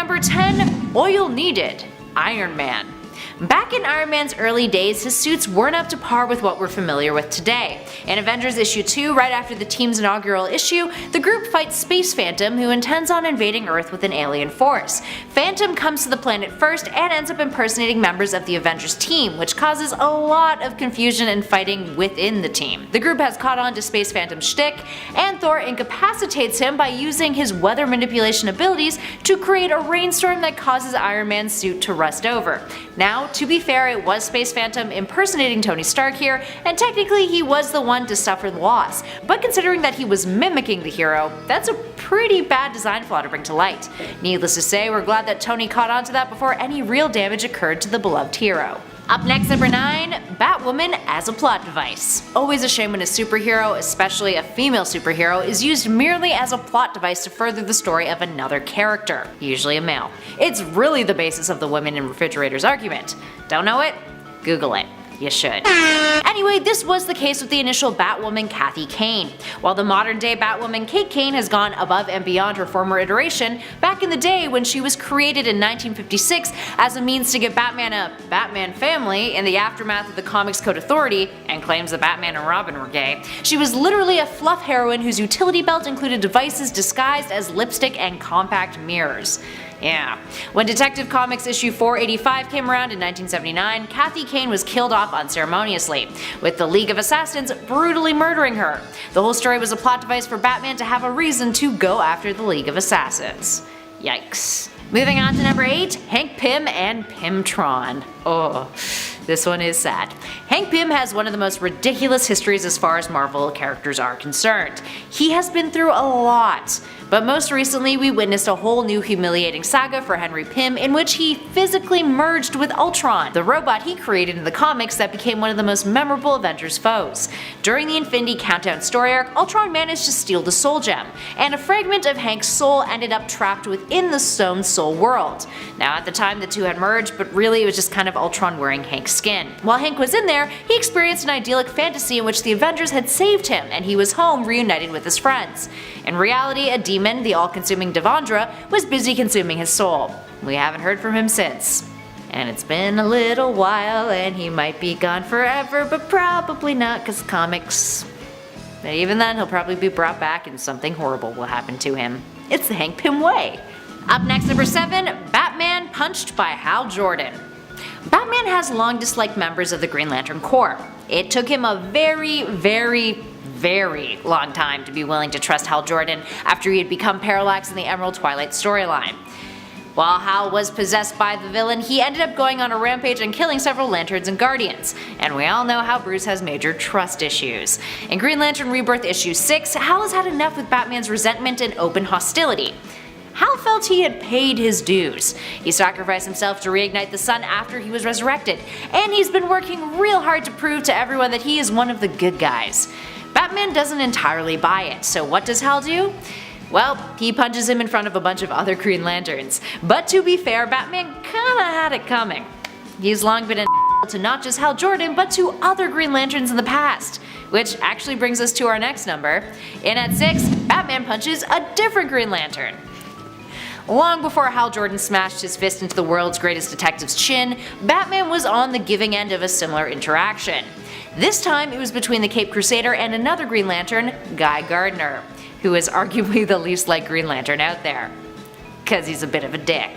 number 10, oil needed, Iron Man. Back in Iron Man's early days, his suits weren't up to par with what we're familiar with today. In Avengers issue 2, right after the team's inaugural issue, the group fights Space Phantom, who intends on invading Earth with an alien force. Phantom comes to the planet first and ends up impersonating members of the Avengers team, which causes a lot of confusion and fighting within the team. The group has caught on to Space Phantom's shtick, and Thor incapacitates him by using his weather manipulation abilities to create a rainstorm that causes Iron Man's suit to rust over. Now, to be fair, it was Space Phantom impersonating Tony Stark here, and technically he was the one to suffer the loss, but considering that he was mimicking the hero, that's a pretty bad design flaw to bring to light. Needless to say, we're glad that Tony caught on to that before any real damage occurred to the beloved hero. Up next, number 9, Batwoman as a plot device. Always a shame when a superhero, especially a female superhero, is used merely as a plot device to further the story of another character, usually a male. It's really the basis of the women in refrigerators argument. Don't know it? Google it. You should. Anyway, this was the case with the initial Batwoman Kathy Kane. While the modern day Batwoman Kate Kane has gone above and beyond her former iteration, back in the day when she was created in 1956 as a means to give Batman a Batman family in the aftermath of the Comics Code Authority, and claims that Batman and Robin were gay, she was literally a fluff heroine whose utility belt included devices disguised as lipstick and compact mirrors. Yeah. When Detective Comics issue 485 came around in 1979, Kathy Kane was killed off unceremoniously, with the League of Assassins brutally murdering her. The whole story was a plot device for Batman to have a reason to go after the League of Assassins. Yikes. Moving on to number 8, Hank Pym and Pymtron. Oh, this one is sad. Hank Pym has one of the most ridiculous histories as far as Marvel characters are concerned. He has been through a lot. But most recently, we witnessed a whole new humiliating saga for Henry Pym in which he physically merged with Ultron, the robot he created in the comics that became one of the most memorable Avengers foes. During the Infinity Countdown story arc, Ultron managed to steal the Soul Gem, and a fragment of Hank's soul ended up trapped within the Stone Soul world. Now at the time the two had merged, but really it was just kind of Ultron wearing Hank's skin. While Hank was in there, he experienced an idyllic fantasy in which the Avengers had saved him and he was home reunited with his friends. In reality, a demon, the all-consuming Devondra, was busy consuming his soul. We haven't heard from him since. And it's been a little while and he might be gone forever, but probably not, cause comics. But even then, he'll probably be brought back and something horrible will happen to him. It's the Hank Pym way. Up next, number 7, Batman punched by Hal Jordan. Batman has long disliked members of the Green Lantern Corps. It took him a very long time to be willing to trust Hal Jordan after he had become Parallax in the Emerald Twilight storyline. While Hal was possessed by the villain, he ended up going on a rampage and killing several Lanterns and Guardians. And we all know how Bruce has major trust issues. In Green Lantern Rebirth issue 6, Hal has had enough with Batman's resentment and open hostility. Hal felt he had paid his dues. He sacrificed himself to reignite the sun after he was resurrected, and he's been working real hard to prove to everyone that he is one of the good guys. Batman doesn't entirely buy it, so what does Hal do? Well, he punches him in front of a bunch of other Green Lanterns. But to be fair, Batman kinda had it coming. He's long been an to not just Hal Jordan, but to other Green Lanterns in the past. Which actually brings us to our next number. In at 6, Batman punches a different Green Lantern. Long before Hal Jordan smashed his fist into the world's greatest detective's chin, Batman was on the giving end of a similar interaction. This time it was between the Caped Crusader and another Green Lantern, Guy Gardner, who is arguably the least liked Green Lantern out there. 'Cause he's a bit of a dick.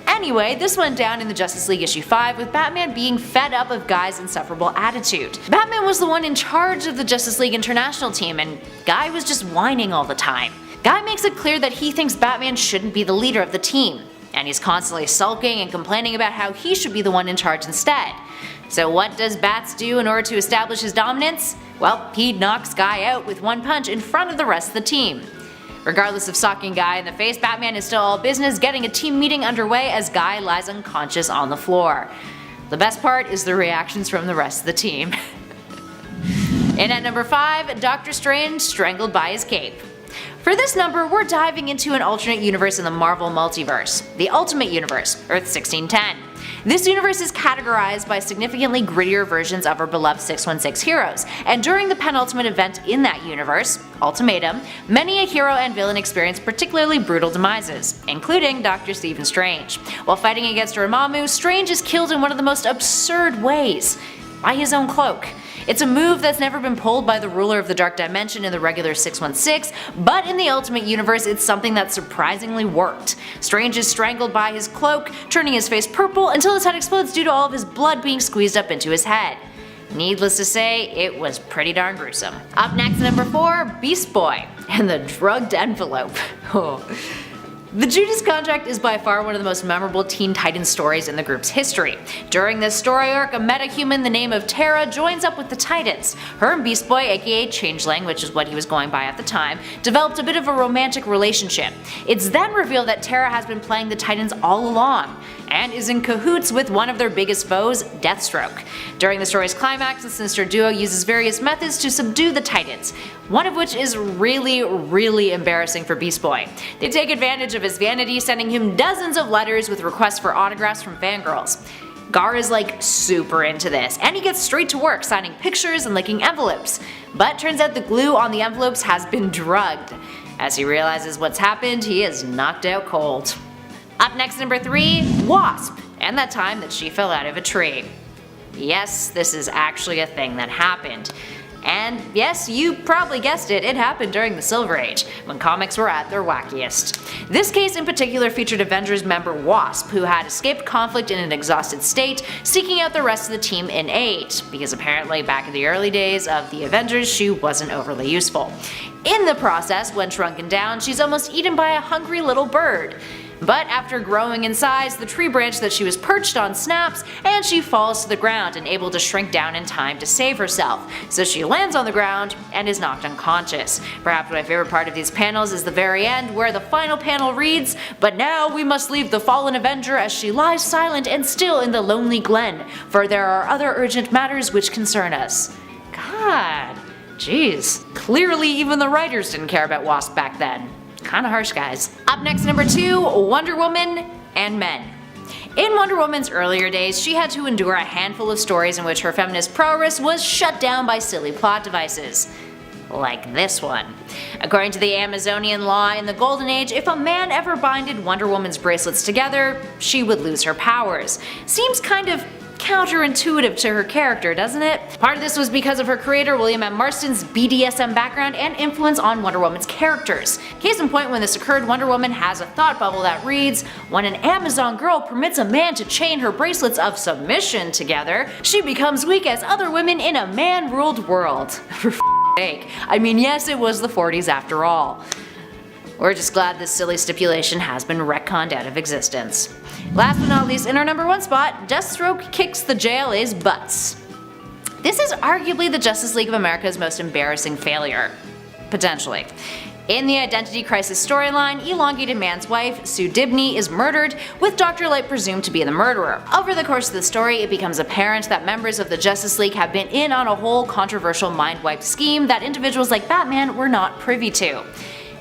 Anyway, this went down in the Justice League issue 5 with Batman being fed up of Guy's insufferable attitude. Batman was the one in charge of the Justice League International team and Guy was just whining all the time. Guy makes it clear that he thinks Batman shouldn't be the leader of the team, and he's constantly sulking and complaining about how he should be the one in charge instead. So what does Bats do in order to establish his dominance? Well, he knocks Guy out with one punch in front of the rest of the team. Regardless of socking Guy in the face, Batman is still all business, getting a team meeting underway as Guy lies unconscious on the floor. The best part is the reactions from the rest of the team. And at number 5, Doctor Strange strangled by his cape. For this number, we're diving into an alternate universe in the Marvel multiverse, the Ultimate Universe, Earth 1610. This universe is categorized by significantly grittier versions of our beloved 616 heroes, and during the penultimate event in that universe, Ultimatum, many a hero and villain experience particularly brutal demises, including Dr. Stephen Strange. While fighting against Dormammu, Strange is killed in one of the most absurd ways – by his own cloak. It's a move that's never been pulled by the ruler of the Dark Dimension in the regular 616, but in the Ultimate Universe it's something that surprisingly worked. Strange is strangled by his cloak, turning his face purple until his head explodes due to all of his blood being squeezed up into his head. Needless to say, it was pretty darn gruesome. Up next, number 4, Beast Boy and the drugged envelope. The Judas Contract is by far one of the most memorable Teen Titans stories in the group's history. During this story arc, a metahuman the name of Terra joins up with the Titans. Her and Beast Boy, aka Changeling, which is what he was going by at the time, developed a bit of a romantic relationship. It's then revealed that Terra has been playing the Titans all along, and is in cahoots with one of their biggest foes, Deathstroke. During the story's climax, the sinister duo uses various methods to subdue the Titans, one of which is really embarrassing for Beast Boy. They take advantage of his vanity, sending him dozens of letters with requests for autographs from fangirls. Gar is like super into this, and he gets straight to work signing pictures and licking envelopes. But turns out the glue on the envelopes has been drugged. As he realizes what's happened, he is knocked out cold. Up next, number 3, Wasp, and that time that she fell out of a tree. Yes, this is actually a thing that happened. And yes, you probably guessed it, it happened during the Silver Age, when comics were at their wackiest. This case in particular featured Avengers member Wasp, who had escaped conflict in an exhausted state, seeking out the rest of the team in aid, because apparently back in the early days of the Avengers she wasn't overly useful. In the process, when shrunken down, she's almost eaten by a hungry little bird. But after growing in size, the tree branch that she was perched on snaps, and she falls to the ground, unable to shrink down in time to save herself. So she lands on the ground and is knocked unconscious. Perhaps my favorite part of these panels is the very end, where the final panel reads, "But now we must leave the fallen Avenger as she lies silent and still in the lonely glen, for there are other urgent matters which concern us." God, jeez. Clearly even the writers didn't care about Wasp back then. Kinda harsh, guys. Up next, number 2, Wonder Woman and men. In Wonder Woman's earlier days, she had to endure a handful of stories in which her feminist prowess was shut down by silly plot devices. Like this one. According to the Amazonian law in the Golden Age, if a man ever binded Wonder Woman's bracelets together, she would lose her powers. Seems kind of counterintuitive to her character, doesn't it? Part of this was because of her creator William M. Marston's BDSM background and influence on Wonder Woman's characters. Case in point, when this occurred, Wonder Woman has a thought bubble that reads, "When an Amazon girl permits a man to chain her bracelets of submission together, she becomes weak as other women in a man-ruled world." For f***'s sake. I mean, yes, it was the 40s after all. We're just glad this silly stipulation has been retconned out of existence. Last but not least, in our number 1 spot, Deathstroke kicks the JLA's butts. This is arguably the Justice League of America's most embarrassing failure. Potentially. In the Identity Crisis storyline, Elongated Man's wife, Sue Dibney, is murdered, with Dr. Light presumed to be the murderer. Over the course of the story, it becomes apparent that members of the Justice League have been in on a whole controversial mind-wipe scheme that individuals like Batman were not privy to.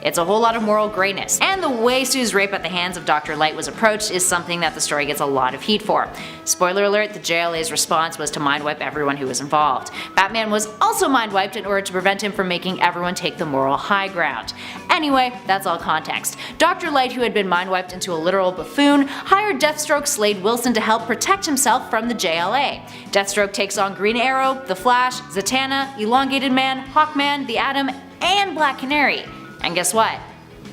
It's a whole lot of moral grayness, and the way Sue's rape at the hands of Dr. Light was approached is something that the story gets a lot of heat for. Spoiler alert, the JLA's response was to mind-wipe everyone who was involved. Batman was also mind-wiped in order to prevent him from making everyone take the moral high ground. Anyway, that's all context. Dr. Light, who had been mind-wiped into a literal buffoon, hired Deathstroke Slade Wilson to help protect himself from the JLA. Deathstroke takes on Green Arrow, The Flash, Zatanna, Elongated Man, Hawkman, the Atom, and Black Canary. And guess what?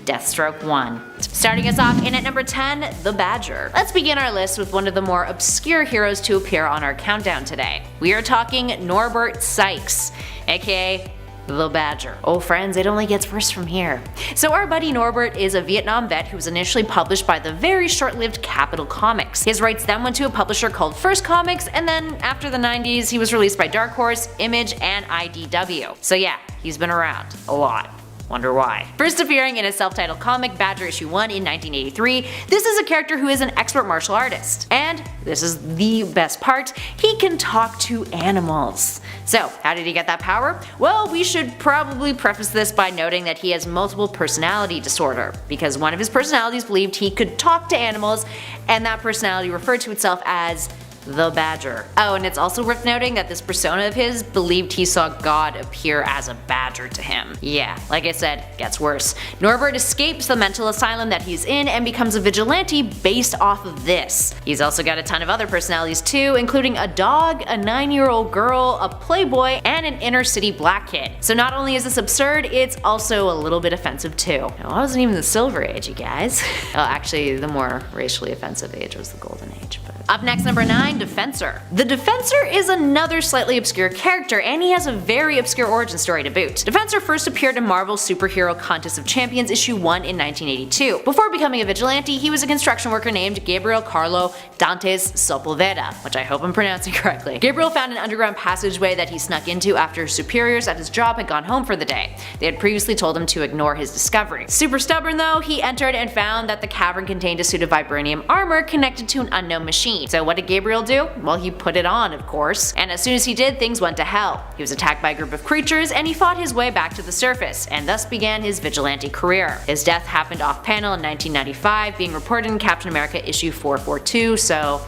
Deathstroke won. Starting us off in at number 10, the Badger. Let's begin our list with one of the more obscure heroes to appear on our countdown today. We are talking Norbert Sykes, aka the Badger. Oh friends, it only gets worse from here. So our buddy Norbert is a Vietnam vet who was initially published by the very short-lived Capital Comics. His rights then went to a publisher called First Comics, and then after the 90s he was released by Dark Horse, Image, and IDW. So yeah, he's been around a lot. Wonder why. First appearing in a self-titled comic, Badger issue 1 in 1983, this is a character who is an expert martial artist. And, this is the best part, he can talk to animals. So, how did he get that power? Well, we should probably preface this by noting that he has multiple personality disorder, because one of his personalities believed he could talk to animals, and that personality referred to itself as the Badger. Oh, and it's also worth noting that this persona of his believed he saw God appear as a badger to him. Yeah, like I said, gets worse. Norbert escapes the mental asylum that he's in and becomes a vigilante based off of this. He's also got a ton of other personalities too, including a dog, a 9-year-old girl, a playboy, and an inner city black kid. So not only is this absurd, it's also a little bit offensive too. Now, it wasn't even the Silver Age, you guys. Well, actually, the more racially offensive age was the Golden Age. But up next, number 9, Defensor. The Defensor is another slightly obscure character, and he has a very obscure origin story to boot. Defensor first appeared in Marvel's Superhero Contest of Champions issue 1 in 1982. Before becoming a vigilante, he was a construction worker named Gabriel Carlo Dantes Sepulveda, which I hope I'm pronouncing correctly. Gabriel found an underground passageway that he snuck into after his superiors at his job had gone home for the day. They had previously told him to ignore his discovery. Super stubborn though, he entered and found that the cavern contained a suit of vibranium armor connected to an unknown machine. So what did Gabriel do? Well, he put it on, of course. And as soon as he did, things went to hell. He was attacked by a group of creatures, and he fought his way back to the surface, and thus began his vigilante career. His death happened off-panel in 1995, being reported in Captain America issue 442, so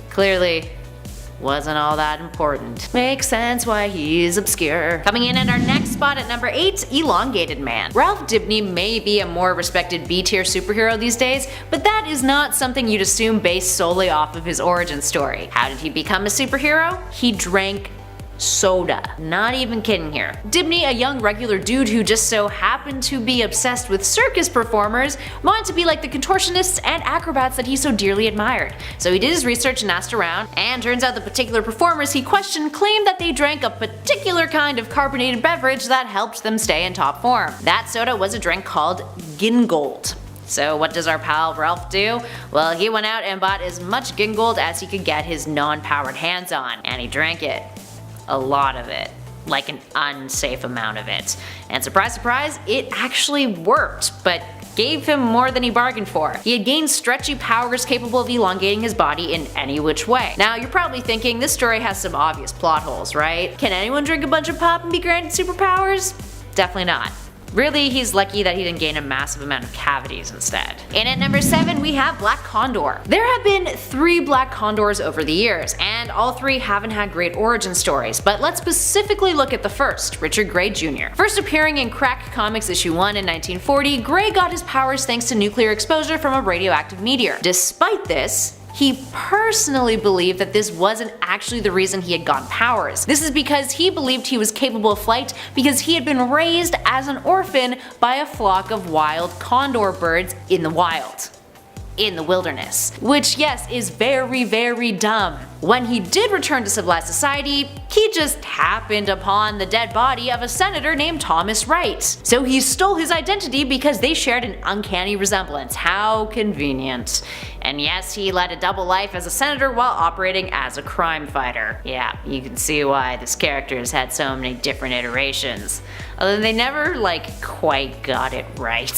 clearly wasn't all that important. Makes sense why he's obscure. Coming in at our next spot at number 8, Elongated Man. Ralph Dibny may be a more respected B-tier superhero these days, but that is not something you'd assume based solely off of his origin story. How did he become a superhero? He drank soda. Not even kidding here. Dibny, a young regular dude who just so happened to be obsessed with circus performers, wanted to be like the contortionists and acrobats that he so dearly admired. So he did his research and asked around, and turns out the particular performers he questioned claimed that they drank a particular kind of carbonated beverage that helped them stay in top form. That soda was a drink called Gingold. So what does our pal Ralph do? Well, he went out and bought as much Gingold as he could get his non-powered hands on, and he drank it. A lot of it. Like an unsafe amount of it. And surprise surprise, it actually worked, but gave him more than he bargained for. He had gained stretchy powers capable of elongating his body in any which way. Now you're probably thinking this story has some obvious plot holes, right? Can anyone drink a bunch of pop and be granted superpowers? Definitely not. Really, he's lucky that he didn't gain a massive amount of cavities instead. And at number 7, we have Black Condor. There have been 3 Black Condors over the years, and all 3 haven't had great origin stories, but let's specifically look at the first, Richard Grey Jr. First appearing in Crack Comics issue 1 in 1940, Grey got his powers thanks to nuclear exposure from a radioactive meteor. Despite this, he personally believed that this wasn't actually the reason he had gotten powers. This is because he believed he was capable of flight because he had been raised as an orphan by a flock of wild condor birds in the wild. In the wilderness. Which, yes, is very, very dumb. When he did return to civilized society, he just happened upon the dead body of a senator named Thomas Wright. So he stole his identity because they shared an uncanny resemblance. How convenient. And yes, he led a double life as a senator while operating as a crime fighter. Yeah, you can see why this character has had so many different iterations. Although they never, quite got it right.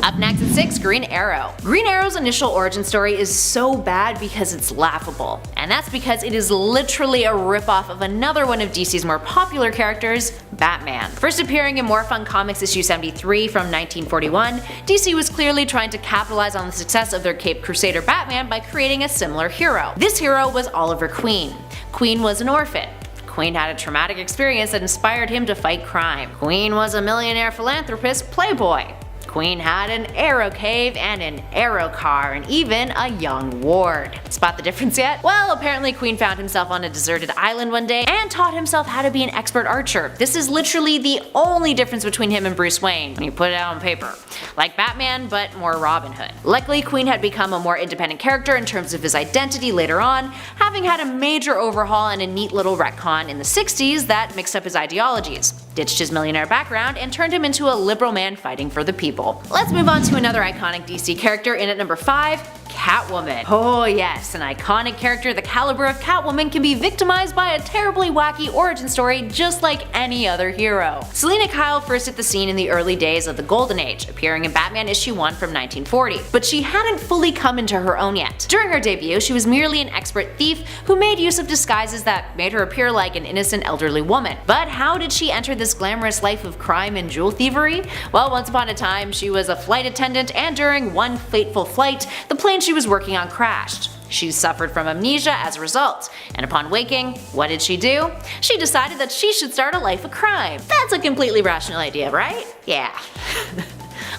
Up next at 6, Green Arrow. Green Arrow's initial origin story is so bad because it's laughable. And that's because it is literally a ripoff of another one of DC's more popular characters, Batman. First appearing in More Fun Comics issue 73 from 1941, DC was clearly trying to capitalize on the success of their Caped Crusader Batman by creating a similar hero. This hero was Oliver Queen. Queen was an orphan. Queen had a traumatic experience that inspired him to fight crime. Queen was a millionaire philanthropist playboy. Queen had an arrow cave and an arrow car and even a young ward. Spot the difference yet? Well, apparently Queen found himself on a deserted island one day and taught himself how to be an expert archer. This is literally the only difference between him and Bruce Wayne when you put it out on paper. Like Batman, but more Robin Hood. Luckily, Queen had become a more independent character in terms of his identity later on, having had a major overhaul and a neat little retcon in the 60s that mixed up his ideologies, ditched his millionaire background, and turned him into a liberal man fighting for the people. Let's move on to another iconic DC character in at number 5, Catwoman. Oh yes, an iconic character the caliber of Catwoman can be victimized by a terribly wacky origin story just like any other hero. Selina Kyle first hit the scene in the early days of the Golden Age, appearing in Batman issue 1 from 1940, but she hadn't fully come into her own yet. During her debut, she was merely an expert thief who made use of disguises that made her appear like an innocent elderly woman. But how did she enter this glamorous life of crime and jewel thievery? Well, once upon a time, she was a flight attendant, and during one fateful flight, the plane she was working on crashed. She suffered from amnesia as a result, and upon waking, what did she do? She decided that she should start a life of crime. That's a completely rational idea, right? Yeah.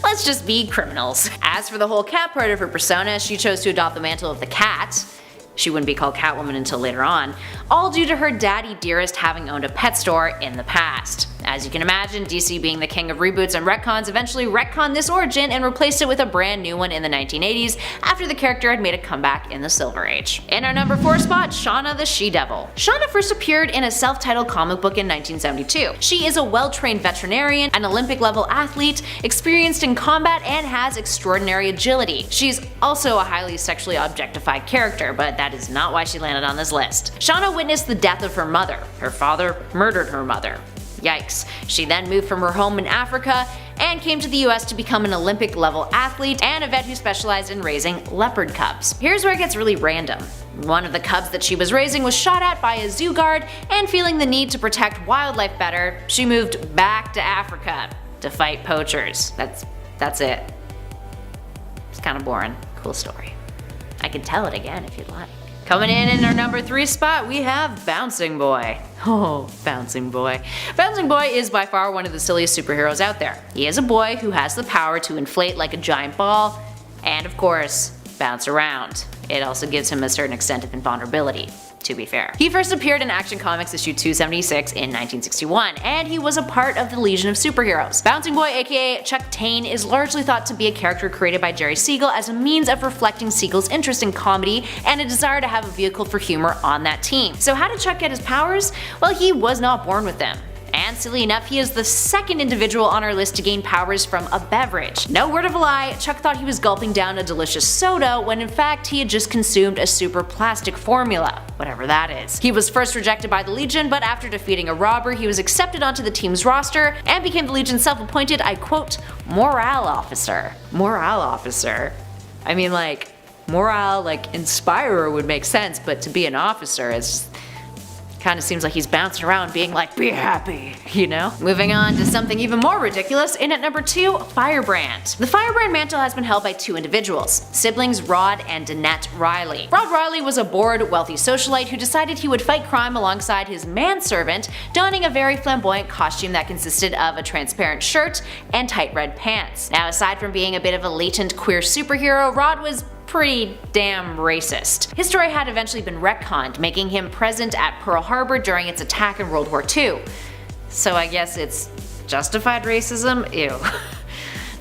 Let's just be criminals. As for the whole cat part of her persona, she chose to adopt the mantle of the cat. She wouldn't be called Catwoman until later on, all due to her daddy dearest having owned a pet store in the past. As you can imagine, DC being the king of reboots and retcons eventually retconned this origin and replaced it with a brand new one in the 1980s after the character had made a comeback in the Silver Age. In our number 4 spot, Shauna the She-Devil. Shauna first appeared in a self-titled comic book in 1972. She is a well-trained veterinarian, an Olympic-level athlete, experienced in combat, and has extraordinary agility. She's also a highly sexually objectified character, but that is not why she landed on this list. Shauna witnessed the death of her mother. Her father murdered her mother. Yikes. She then moved from her home in Africa and came to the US to become an Olympic level athlete and a vet who specialized in raising leopard cubs. Here's where it gets really random. One of the cubs that she was raising was shot at by a zoo guard, and feeling the need to protect wildlife better, she moved back to Africa to fight poachers. That's it. It's kind of boring. Cool story. I can tell it again if you'd like. Coming in our number 3 spot, we have Bouncing Boy. Oh, Bouncing Boy. Bouncing Boy is by far one of the silliest superheroes out there. He is a boy who has the power to inflate like a giant ball, and of course, bounce around. It also gives him a certain extent of invulnerability, to be fair. He first appeared in Action Comics issue 276 in 1961, and he was a part of the Legion of Superheroes. Bouncing Boy, aka Chuck Tane, is largely thought to be a character created by Jerry Siegel as a means of reflecting Siegel's interest in comedy and a desire to have a vehicle for humor on that team. So how did Chuck get his powers? Well, he was not born with them. And silly enough, he is the second individual on our list to gain powers from a beverage. No word of a lie, Chuck thought he was gulping down a delicious soda when in fact he had just consumed a super plastic formula, whatever that is. He was first rejected by the Legion, but after defeating a robber, he was accepted onto the team's roster and became the Legion's self-appointed, I quote, morale officer. Morale officer? I mean, like, morale, like, inspirer would make sense, but to be an officer is kind of seems like he's bouncing around being like, be happy, you know? Moving on to something even more ridiculous, in at number 2, Firebrand. The Firebrand mantle has been held by 2 individuals, siblings Rod and Danette Riley. Rod Riley was a bored, wealthy socialite who decided he would fight crime alongside his manservant, donning a very flamboyant costume that consisted of a transparent shirt and tight red pants. Now, aside from being a bit of a latent queer superhero, Rod was pretty damn racist. His story had eventually been retconned, making him present at Pearl Harbor during its attack in World War II. So I guess it's justified racism? Ew.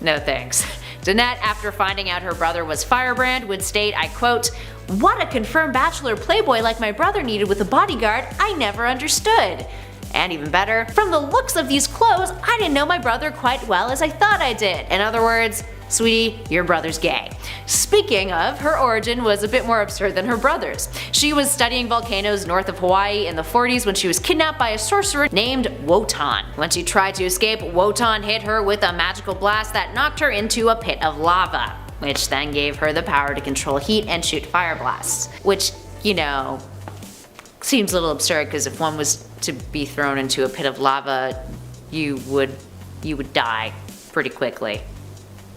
No thanks. Danette, after finding out her brother was Firebrand, would state, I quote, "What a confirmed bachelor playboy like my brother needed with a bodyguard, I never understood." And even better, from the looks of these clothes, I didn't know my brother quite well as I thought I did. In other words, sweetie, your brother's gay. Speaking of, her origin was a bit more absurd than her brother's. She was studying volcanoes north of Hawaii in the 40s when she was kidnapped by a sorcerer named Wotan. When she tried to escape, Wotan hit her with a magical blast that knocked her into a pit of lava, which then gave her the power to control heat and shoot fire blasts. Which, you know, seems a little absurd because if one was to be thrown into a pit of lava, you would die pretty quickly.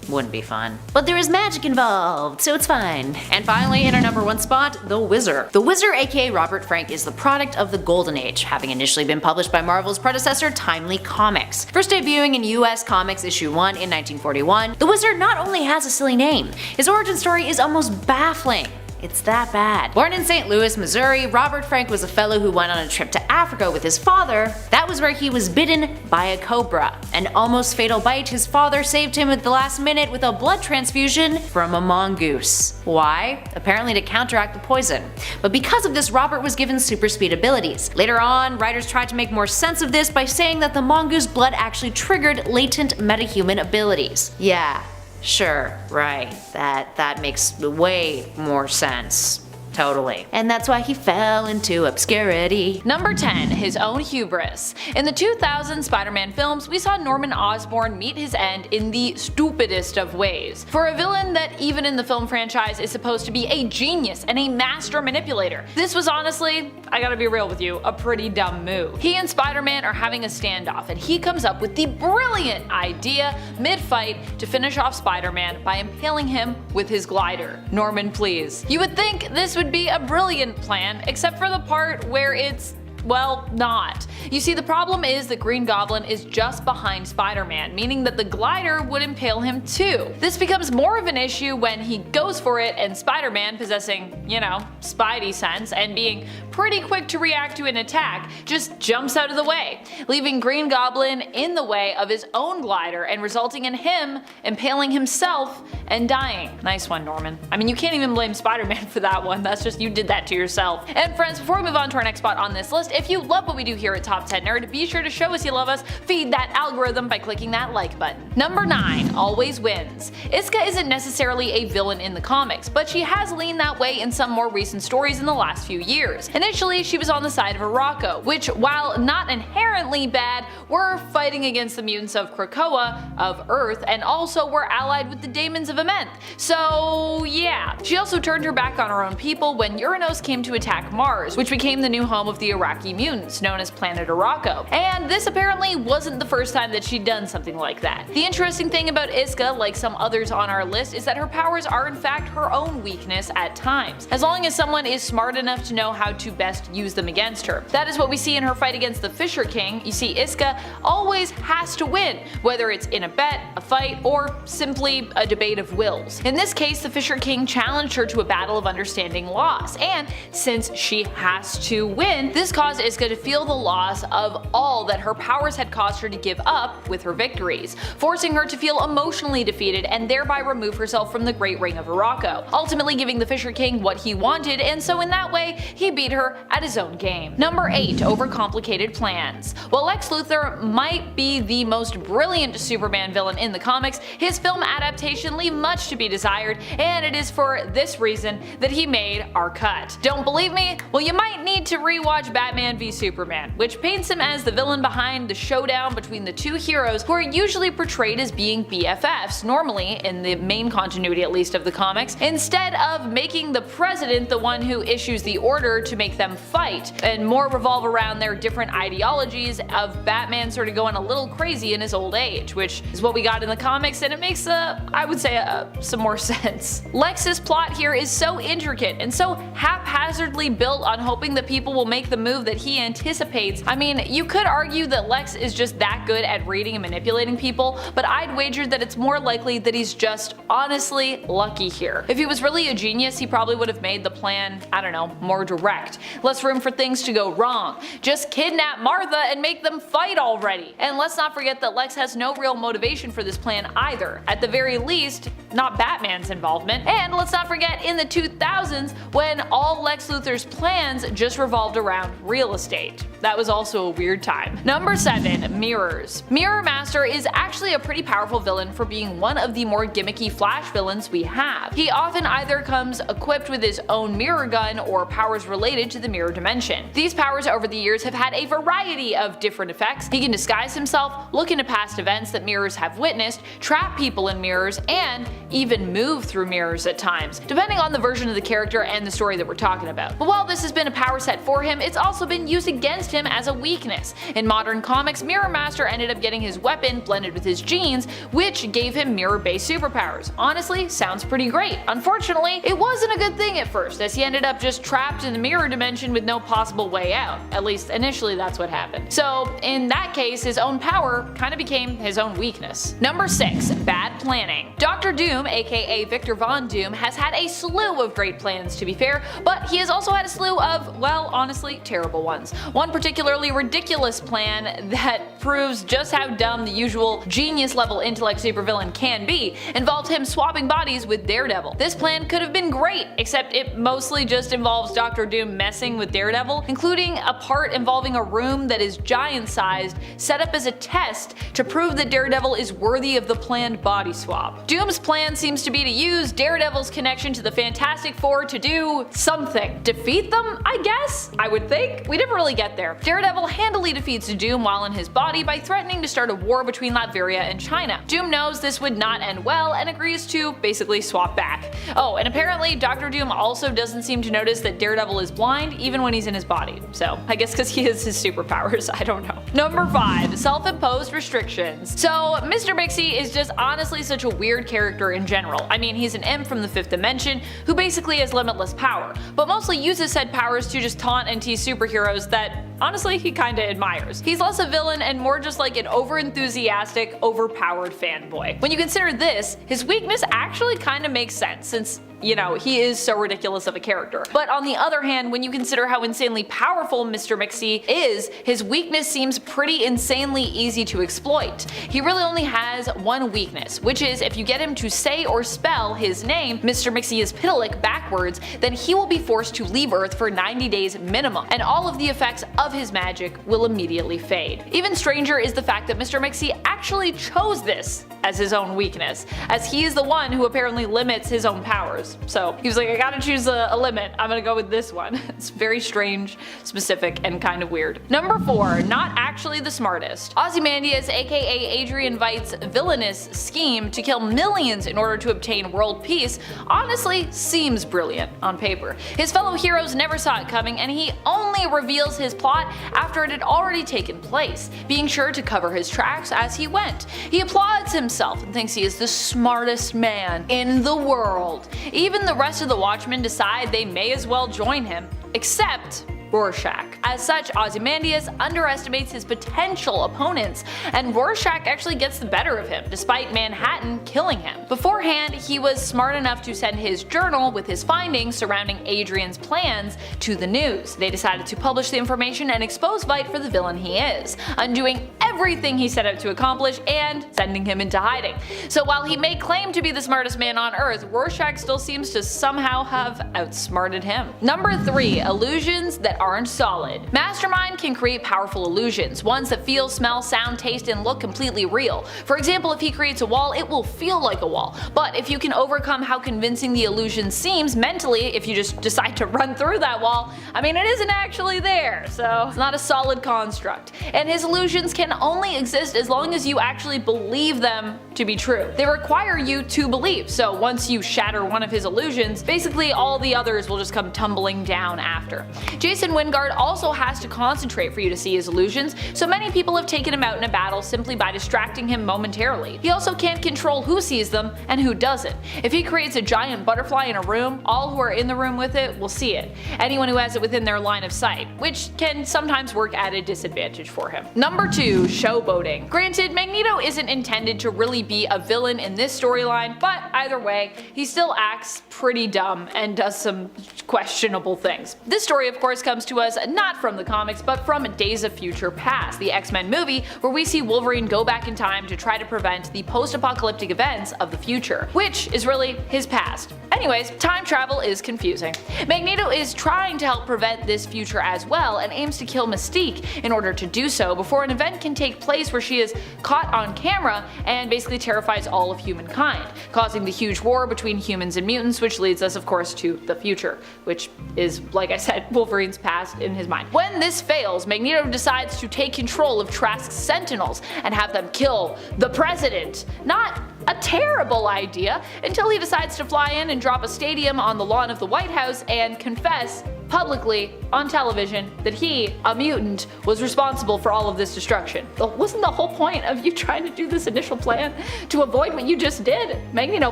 Wouldn't be fun. But there is magic involved, so it's fine. And finally, in our number 1 spot, The Whizzer. The Whizzer, aka Robert Frank, is the product of the Golden Age, having initially been published by Marvel's predecessor, Timely Comics. First debuting in US Comics issue 1 in 1941, The Whizzer not only has a silly name, his origin story is almost baffling. It's that bad. Born in St. Louis, Missouri, Robert Frank was a fellow who went on a trip to Africa with his father. That was where he was bitten by a cobra. An almost fatal bite, his father saved him at the last minute with a blood transfusion from a mongoose. Why? Apparently to counteract the poison. But because of this, Robert was given super speed abilities. Later on, writers tried to make more sense of this by saying that the mongoose blood actually triggered latent metahuman abilities. Yeah. Sure, right. That makes way more sense. Totally. And that's why he fell into obscurity. Number 10. His own hubris. In the 2000 Spider-Man films, we saw Norman Osborn meet his end in the stupidest of ways. For a villain that even in the film franchise is supposed to be a genius and a master manipulator, this was honestly, I gotta be real with you, a pretty dumb move. He and Spider-Man are having a standoff and he comes up with the brilliant idea mid-fight to finish off Spider-Man by impaling him with his glider. Norman, please. You would think this would be a brilliant plan, except for the part where it's, well, not. You see, the problem is that Green Goblin is just behind Spider-Man, meaning that the glider would impale him too. This becomes more of an issue when he goes for it and Spider-Man, possessing, you know, Spidey sense and being pretty quick to react to an attack, just jumps out of the way, leaving Green Goblin in the way of his own glider and resulting in him impaling himself and dying. Nice one, Norman. I mean, you can't even blame Spider-Man for that one, that's just you did that to yourself. And friends, before we move on to our next spot on this list, if you love what we do here at Top 10 Nerd, be sure to show us you love us, feed that algorithm by clicking that like button. Number 9. Always wins. Iska isn't necessarily a villain in the comics, but she has leaned that way in some more recent stories in the last few years. Initially, she was on the side of Arakko, which, while not inherently bad, were fighting against the mutants of Krakoa, of Earth, and also were allied with the Daemons of Amenth. So yeah. She also turned her back on her own people when Uranos came to attack Mars, which became the new home of the Iraqi mutants, known as Planet Arakko. And this apparently wasn't the first time that she'd done something like that. The interesting thing about Iska, like some others on our list, is that her powers are in fact her own weakness at times, as long as someone is smart enough to know how to best use them against her. That is what we see in her fight against the Fisher King. You see, Iska always has to win, whether it's in a bet, a fight, or simply a debate of wills. In this case, the Fisher King challenged her to a battle of understanding loss, and since she has to win, this caused Iska to feel the loss of all that her powers had caused her to give up with her victories, forcing her to feel emotionally defeated and thereby remove herself from the Great Ring of Arakko, ultimately giving the Fisher King what he wanted, and so in that way, he beat her at his own game. Number 8. Overcomplicated plans. While Lex Luthor might be the most brilliant Superman villain in the comics, his film adaptation leave much to be desired, and it is for this reason that he made our cut. Don't believe me? Well, you might need to rewatch Batman v Superman, which paints him as the villain behind the showdown between the two heroes who are usually portrayed as being BFFs, normally, in the main continuity at least of the comics, instead of making the president the one who issues the order to make them fight, and more revolve around their different ideologies of Batman sort of going a little crazy in his old age, which is what we got in the comics, and it makes, I would say, some more sense. Lex's plot here is so intricate and so haphazardly built on hoping that people will make the move that he anticipates. I mean, you could argue that Lex is just that good at reading and manipulating people, but I'd wager that it's more likely that he's just honestly lucky here. If he was really a genius, he probably would have made the plan, I don't know, more direct. Less room for things to go wrong. Just kidnap Martha and make them fight already. And let's not forget that Lex has no real motivation for this plan either. At the very least, not Batman's involvement. And let's not forget in the 2000s when all Lex Luthor's plans just revolved around real estate. That was also a weird time. Number 7. Mirrors. Mirror Master is actually a pretty powerful villain for being one of the more gimmicky Flash villains we have. He often either comes equipped with his own mirror gun or powers related to the mirror dimension. These powers over the years have had a variety of different effects. He can disguise himself, look into past events that mirrors have witnessed, trap people in mirrors, and even move through mirrors at times, depending on the version of the character and the story that we're talking about. But while this has been a power set for him, it's also been used against him as a weakness. In modern comics, Mirror Master ended up getting his weapon blended with his genes, which gave him mirror-based superpowers. Honestly, sounds pretty great. Unfortunately, it wasn't a good thing at first, as he ended up just trapped in the mirror dimension with no possible way out. At least initially that's what happened. So in that case, his own power kind of became his own weakness. Number 6. Bad planning. Dr. Doom Doom, aka Victor Von Doom, has had a slew of great plans, to be fair, but he has also had a slew of, well, honestly, terrible ones. One particularly ridiculous plan that proves just how dumb the usual genius-level intellect supervillain can be involved him swapping bodies with Daredevil. This plan could have been great, except it mostly just involves Dr. Doom messing with Daredevil, including a part involving a room that is giant-sized, set up as a test to prove that Daredevil is worthy of the planned body swap. Doom's plan seems to be to use Daredevil's connection to the Fantastic Four to do something. Defeat them, I guess? I would think? We never really get there. Daredevil handily defeats Doom while in his body by threatening to start a war between Latveria and China. Doom knows this would not end well and agrees to basically swap back. Oh, and apparently Dr. Doom also doesn't seem to notice that Daredevil is blind even when he's in his body. So I guess because he has his superpowers, I don't know. Number 5. Self-imposed restrictions. So Mr. Mixie is just honestly such a weird character in general. I mean, he's an imp from the 5th dimension who basically has limitless power, but mostly uses said powers to just taunt and tease superheroes that honestly he kinda admires. He's less a villain and more just like an overenthusiastic, overpowered fanboy. When you consider this, his weakness actually kinda makes sense since, you know, he is so ridiculous of a character. But on the other hand, when you consider how insanely powerful Mr. Mixie is, his weakness seems pretty insanely easy to exploit. He really only has one weakness, which is if you get him to say or spell his name, Mr. Mixie is Pitalik, backwards, then he will be forced to leave Earth for 90 days minimum, and all of the effects of his magic will immediately fade. Even stranger is the fact that Mr. Mixie actually chose this as his own weakness, as he is the one who apparently limits his own powers. So he was like, I gotta choose a limit, I'm gonna go with this one. It's very strange, specific, and kind of weird. Number 4. Not actually the smartest. Ozymandias, aka Adrian Veidt's villainous scheme to kill millions in order to obtain world peace honestly seems brilliant on paper. His fellow heroes never saw it coming, and he only reveals his plot after it had already taken place, being sure to cover his tracks as he went. He applauds himself and thinks he is the smartest man in the world. Even the rest of the Watchmen decide they may as well join him, except Rorschach. As such, Ozymandias underestimates his potential opponents, and Rorschach actually gets the better of him, despite Manhattan killing him. Beforehand, he was smart enough to send his journal with his findings surrounding Adrian's plans to the news. They decided to publish the information and expose Veidt for the villain he is, undoing everything he set out to accomplish and sending him into hiding. So while he may claim to be the smartest man on Earth, Rorschach still seems to somehow have outsmarted him. Number 3. Illusions that aren't solid. Mastermind can create powerful illusions, ones that feel, smell, sound, taste, and look completely real. For example, if he creates a wall, it will feel like a wall. But if you can overcome how convincing the illusion seems mentally, if you just decide to run through that wall, I mean, it isn't actually there, so it's not a solid construct. And his illusions can only exist as long as you actually believe them to be true. They require you to believe, so once you shatter one of his illusions, basically all the others will just come tumbling down after. Jason Wingard also has to concentrate for you to see his illusions, so many people have taken him out in a battle simply by distracting him momentarily. He also can't control who sees them and who doesn't. If he creates a giant butterfly in a room, all who are in the room with it will see it. Anyone who has it within their line of sight, which can sometimes work at a disadvantage for him. Number 2. Showboating. Granted, Magneto isn't intended to really be a villain in this storyline, but either way, he still acts pretty dumb and does some questionable things. This story, of course, comes to us not from the comics, but from Days of Future Past, the X-Men movie, where we see Wolverine go back in time to try to prevent the post-apocalyptic events of the future, which is really his past. Anyways, time travel is confusing. Magneto is trying to help prevent this future as well, and aims to kill Mystique in order to do so before an event can take place where she is caught on camera and basically terrifies all of humankind, causing the huge war between humans and mutants, which leads us of course to the future, which is, like I said, Wolverine's past in his mind. When this fails, Magneto decides to take control of Trask's Sentinels and have them kill the president. Not a terrible idea, until he decides to fly in and drop a stadium on the lawn of the White House and confess publicly on television that he, a mutant, was responsible for all of this destruction. Wasn't the whole point of you trying to do this initial plan to avoid what you just did? Magneto,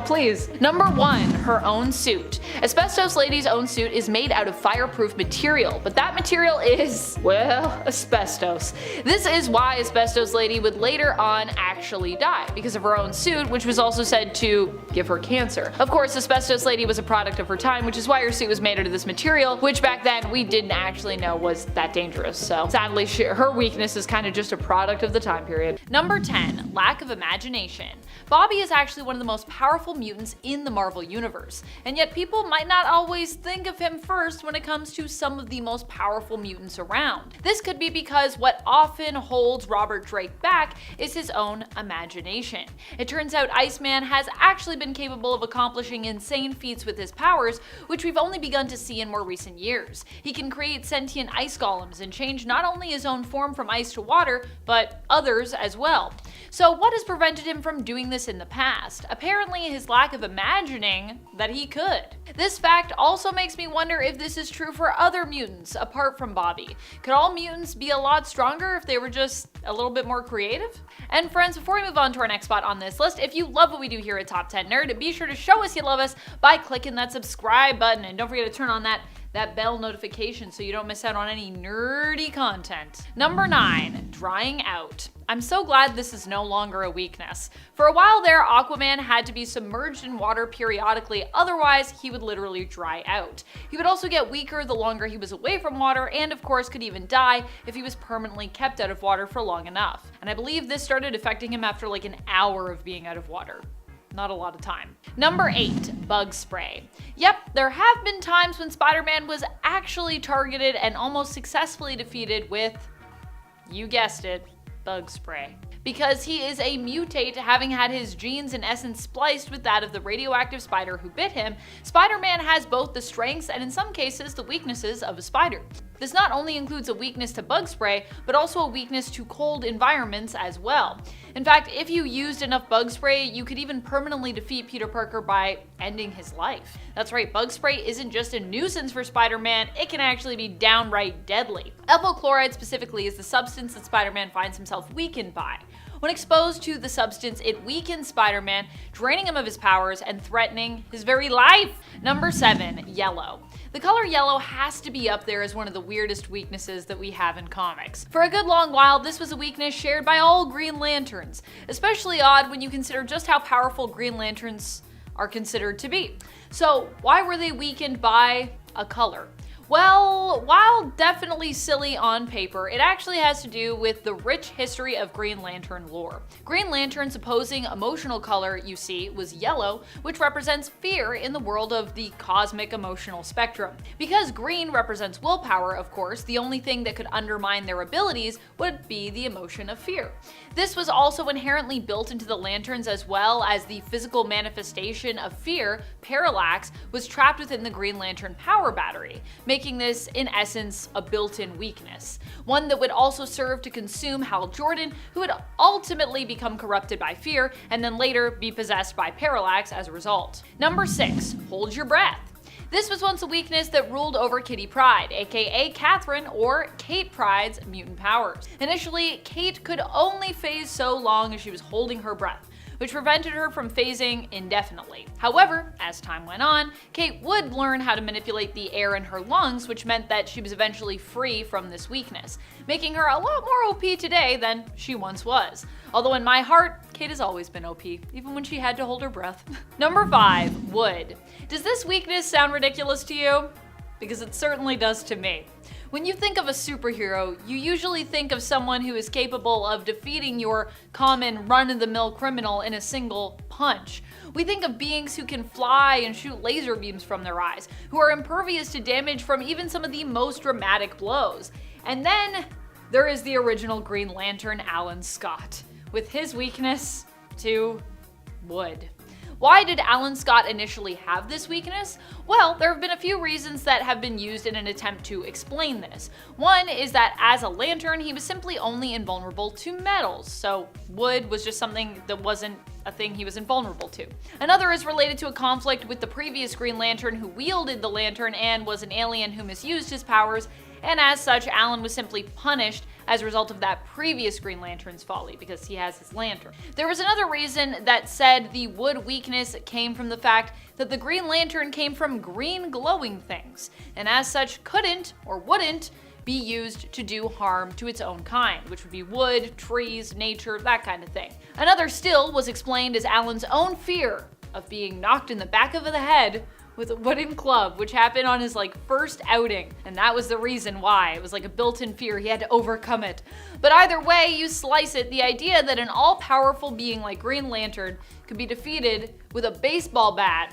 please. Number 1, her own suit. Asbestos Lady's own suit is made out of fireproof material, but that material is, well, asbestos. This is why Asbestos Lady would later on actually die, because of her own suit, which was also said to give her cancer. Of course, Asbestos Lady was a product of her time, which is why her suit was made out of this material, which back then we didn't actually know was that dangerous. So sadly, her weakness is kind of just a product of the time period. Number 10, lack of imagination. Bobby is actually one of the most powerful mutants in the Marvel Universe, and yet people might not always think of him first when it comes to some of the most powerful mutants around. This could be because what often holds Robert Drake back is his own imagination. It turns out Iceman has actually been capable of accomplishing insane feats with his powers, which we've only begun to see in more recent years. He can create sentient ice golems and change not only his own form from ice to water, but others as well. So what has prevented him from doing this in the past? Apparently his lack of imagining that he could. This fact also makes me wonder if this is true for other mutants apart from Bobby. Could all mutants be a lot stronger if they were just a little bit more creative? And friends, before we move on to our next spot on this list, if you love what we do here at Top 10 Nerd, be sure to show us you love us by clicking that subscribe button, and don't forget to turn on that bell notification so you don't miss out on any nerdy content. Number 9, drying out. I'm so glad this is no longer a weakness. For a while there, Aquaman had to be submerged in water periodically, otherwise he would literally dry out. He would also get weaker the longer he was away from water, and of course could even die if he was permanently kept out of water for long enough. And I believe this started affecting him after like an hour of being out of water. Not a lot of time. Number 8, bug spray. Yep, there have been times when Spider-Man was actually targeted and almost successfully defeated with, you guessed it, bug spray. Because he is a mutate, having had his genes in essence spliced with that of the radioactive spider who bit him, Spider-Man has both the strengths and in some cases the weaknesses of a spider. This not only includes a weakness to bug spray, but also a weakness to cold environments as well. In fact, if you used enough bug spray, you could even permanently defeat Peter Parker by ending his life. That's right, bug spray isn't just a nuisance for Spider-Man, it can actually be downright deadly. Ethyl chloride specifically is the substance that Spider-Man finds himself weakened by. When exposed to the substance, it weakens Spider-Man, draining him of his powers and threatening his very life. Number 7, yellow. The color yellow has to be up there as one of the weirdest weaknesses that we have in comics. For a good long while, this was a weakness shared by all Green Lanterns, especially odd when you consider just how powerful Green Lanterns are considered to be. So why were they weakened by a color? Well, while definitely silly on paper, it actually has to do with the rich history of Green Lantern lore. Green Lantern's opposing emotional color, you see, was yellow, which represents fear in the world of the cosmic emotional spectrum. Because green represents willpower, of course, the only thing that could undermine their abilities would be the emotion of fear. This was also inherently built into the lanterns, as well as the physical manifestation of fear. Parallax was trapped within the Green Lantern power battery, making this, in essence, a built-in weakness. One that would also serve to consume Hal Jordan, who would ultimately become corrupted by fear, and then later be possessed by Parallax as a result. Number 6, hold your breath. This was once a weakness that ruled over Kitty Pryde, aka Catherine or Kate Pryde's mutant powers. Initially, Kate could only phase so long as she was holding her breath, which prevented her from phasing indefinitely. However, as time went on, Kate would learn how to manipulate the air in her lungs, which meant that she was eventually free from this weakness, making her a lot more OP today than she once was. Although in my heart, Kate has always been OP, even when she had to hold her breath. Number 5, wood. Does this weakness sound ridiculous to you? Because it certainly does to me. When you think of a superhero, you usually think of someone who is capable of defeating your common run-of-the-mill criminal in a single punch. We think of beings who can fly and shoot laser beams from their eyes, who are impervious to damage from even some of the most dramatic blows. And then there is the original Green Lantern, Alan Scott, with his weakness to wood. Why did Alan Scott initially have this weakness? Well, there have been a few reasons that have been used in an attempt to explain this. One is that as a lantern, he was simply only invulnerable to metals, so wood was just something that wasn't a thing he was invulnerable to. Another is related to a conflict with the previous Green Lantern who wielded the lantern and was an alien who misused his powers, and as such, Alan was simply punished as a result of that previous Green Lantern's folly, because he has his lantern. There was another reason that said the wood weakness came from the fact that the Green Lantern came from green glowing things, and as such couldn't, or wouldn't, be used to do harm to its own kind, which would be wood, trees, nature, that kind of thing. Another still was explained as Alan's own fear of being knocked in the back of the head with a wooden club, which happened on his first outing, and that was the reason why. It was like a built-in fear, he had to overcome it. But either way you slice it, the idea that an all-powerful being like Green Lantern could be defeated with a baseball bat,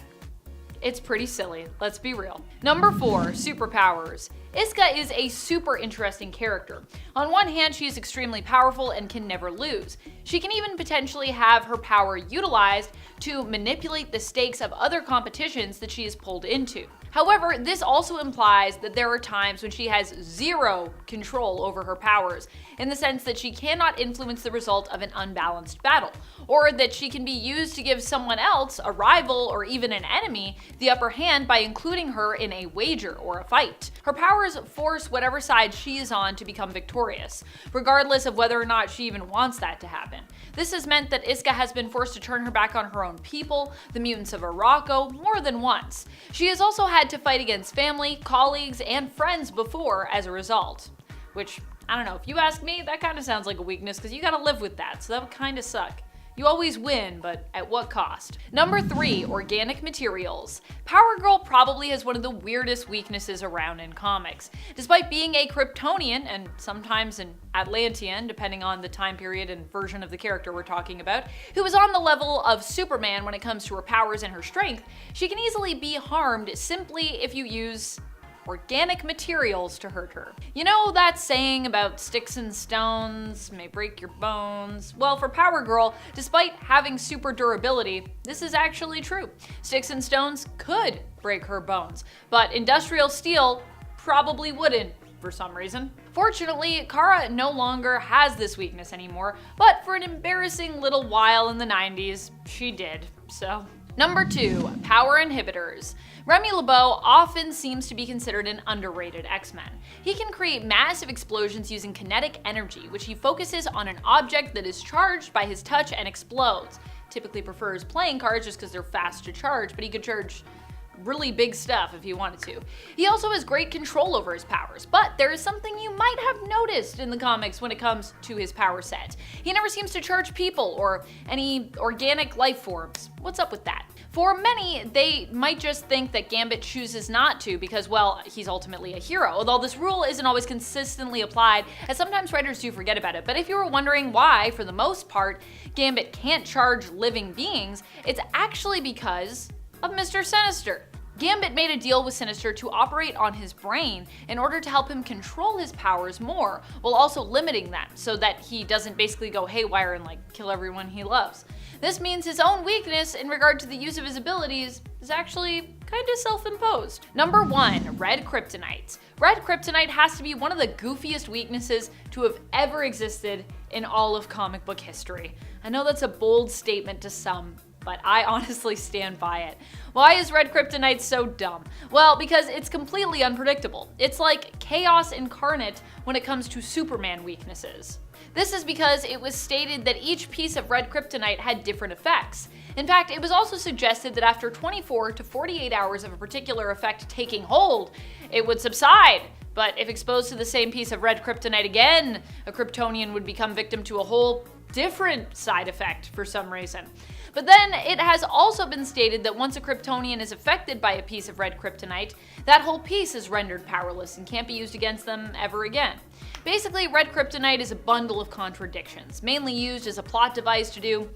it's pretty silly, let's be real. Number 4, superpowers. Iska is a super interesting character. On one hand, she is extremely powerful and can never lose. She can even potentially have her power utilized to manipulate the stakes of other competitions that she is pulled into. However, this also implies that there are times when she has zero control over her powers, in the sense that she cannot influence the result of an unbalanced battle, or that she can be used to give someone else, a rival or even an enemy, the upper hand by including her in a wager or a fight. Her powers force whatever side she is on to become victorious, regardless of whether or not she even wants that to happen. This has meant that Iska has been forced to turn her back on her own people, the mutants of Morocco, more than once. She has also had to fight against family, colleagues, and friends before as a result. Which, I don't know, if you ask me, that kind of sounds like a weakness because you gotta live with that, so that would kind of suck. You always win, but at what cost? Number 3, organic materials. Power Girl probably has one of the weirdest weaknesses around in comics. Despite being a Kryptonian, and sometimes an Atlantean, depending on the time period and version of the character we're talking about, who is on the level of Superman when it comes to her powers and her strength, she can easily be harmed simply if you use organic materials to hurt her. You know that saying about sticks and stones may break your bones? Well, for Power Girl, despite having super durability, this is actually true. Sticks and stones could break her bones, but industrial steel probably wouldn't for some reason. Fortunately, Kara no longer has this weakness anymore, but for an embarrassing little while in the 90s, she did, so. Number 2, power inhibitors. Remy LeBeau often seems to be considered an underrated X-Men. He can create massive explosions using kinetic energy, which he focuses on an object that is charged by his touch and explodes. Typically prefers playing cards just because they're fast to charge, but he could charge really big stuff if he wanted to. He also has great control over his powers, but there is something you might have noticed in the comics when it comes to his power set. He never seems to charge people or any organic life forms. What's up with that? For many, they might just think that Gambit chooses not to because, well, he's ultimately a hero, although this rule isn't always consistently applied, as sometimes writers do forget about it. But if you were wondering why, for the most part, Gambit can't charge living beings, it's actually because of Mr. Sinister. Gambit made a deal with Sinister to operate on his brain in order to help him control his powers more, while also limiting them so that he doesn't basically go haywire and kill everyone he loves. This means his own weakness in regard to the use of his abilities is actually kind of self-imposed. Number 1, red kryptonite. Red kryptonite has to be one of the goofiest weaknesses to have ever existed in all of comic book history. I know that's a bold statement to some, but I honestly stand by it. Why is red kryptonite so dumb? Well, because it's completely unpredictable. It's like chaos incarnate when it comes to Superman weaknesses. This is because it was stated that each piece of red kryptonite had different effects. In fact, it was also suggested that after 24 to 48 hours of a particular effect taking hold, it would subside. But if exposed to the same piece of red kryptonite again, a Kryptonian would become victim to a whole different side effect for some reason. But then it has also been stated that once a Kryptonian is affected by a piece of red kryptonite, that whole piece is rendered powerless and can't be used against them ever again. Basically, red kryptonite is a bundle of contradictions, mainly used as a plot device to do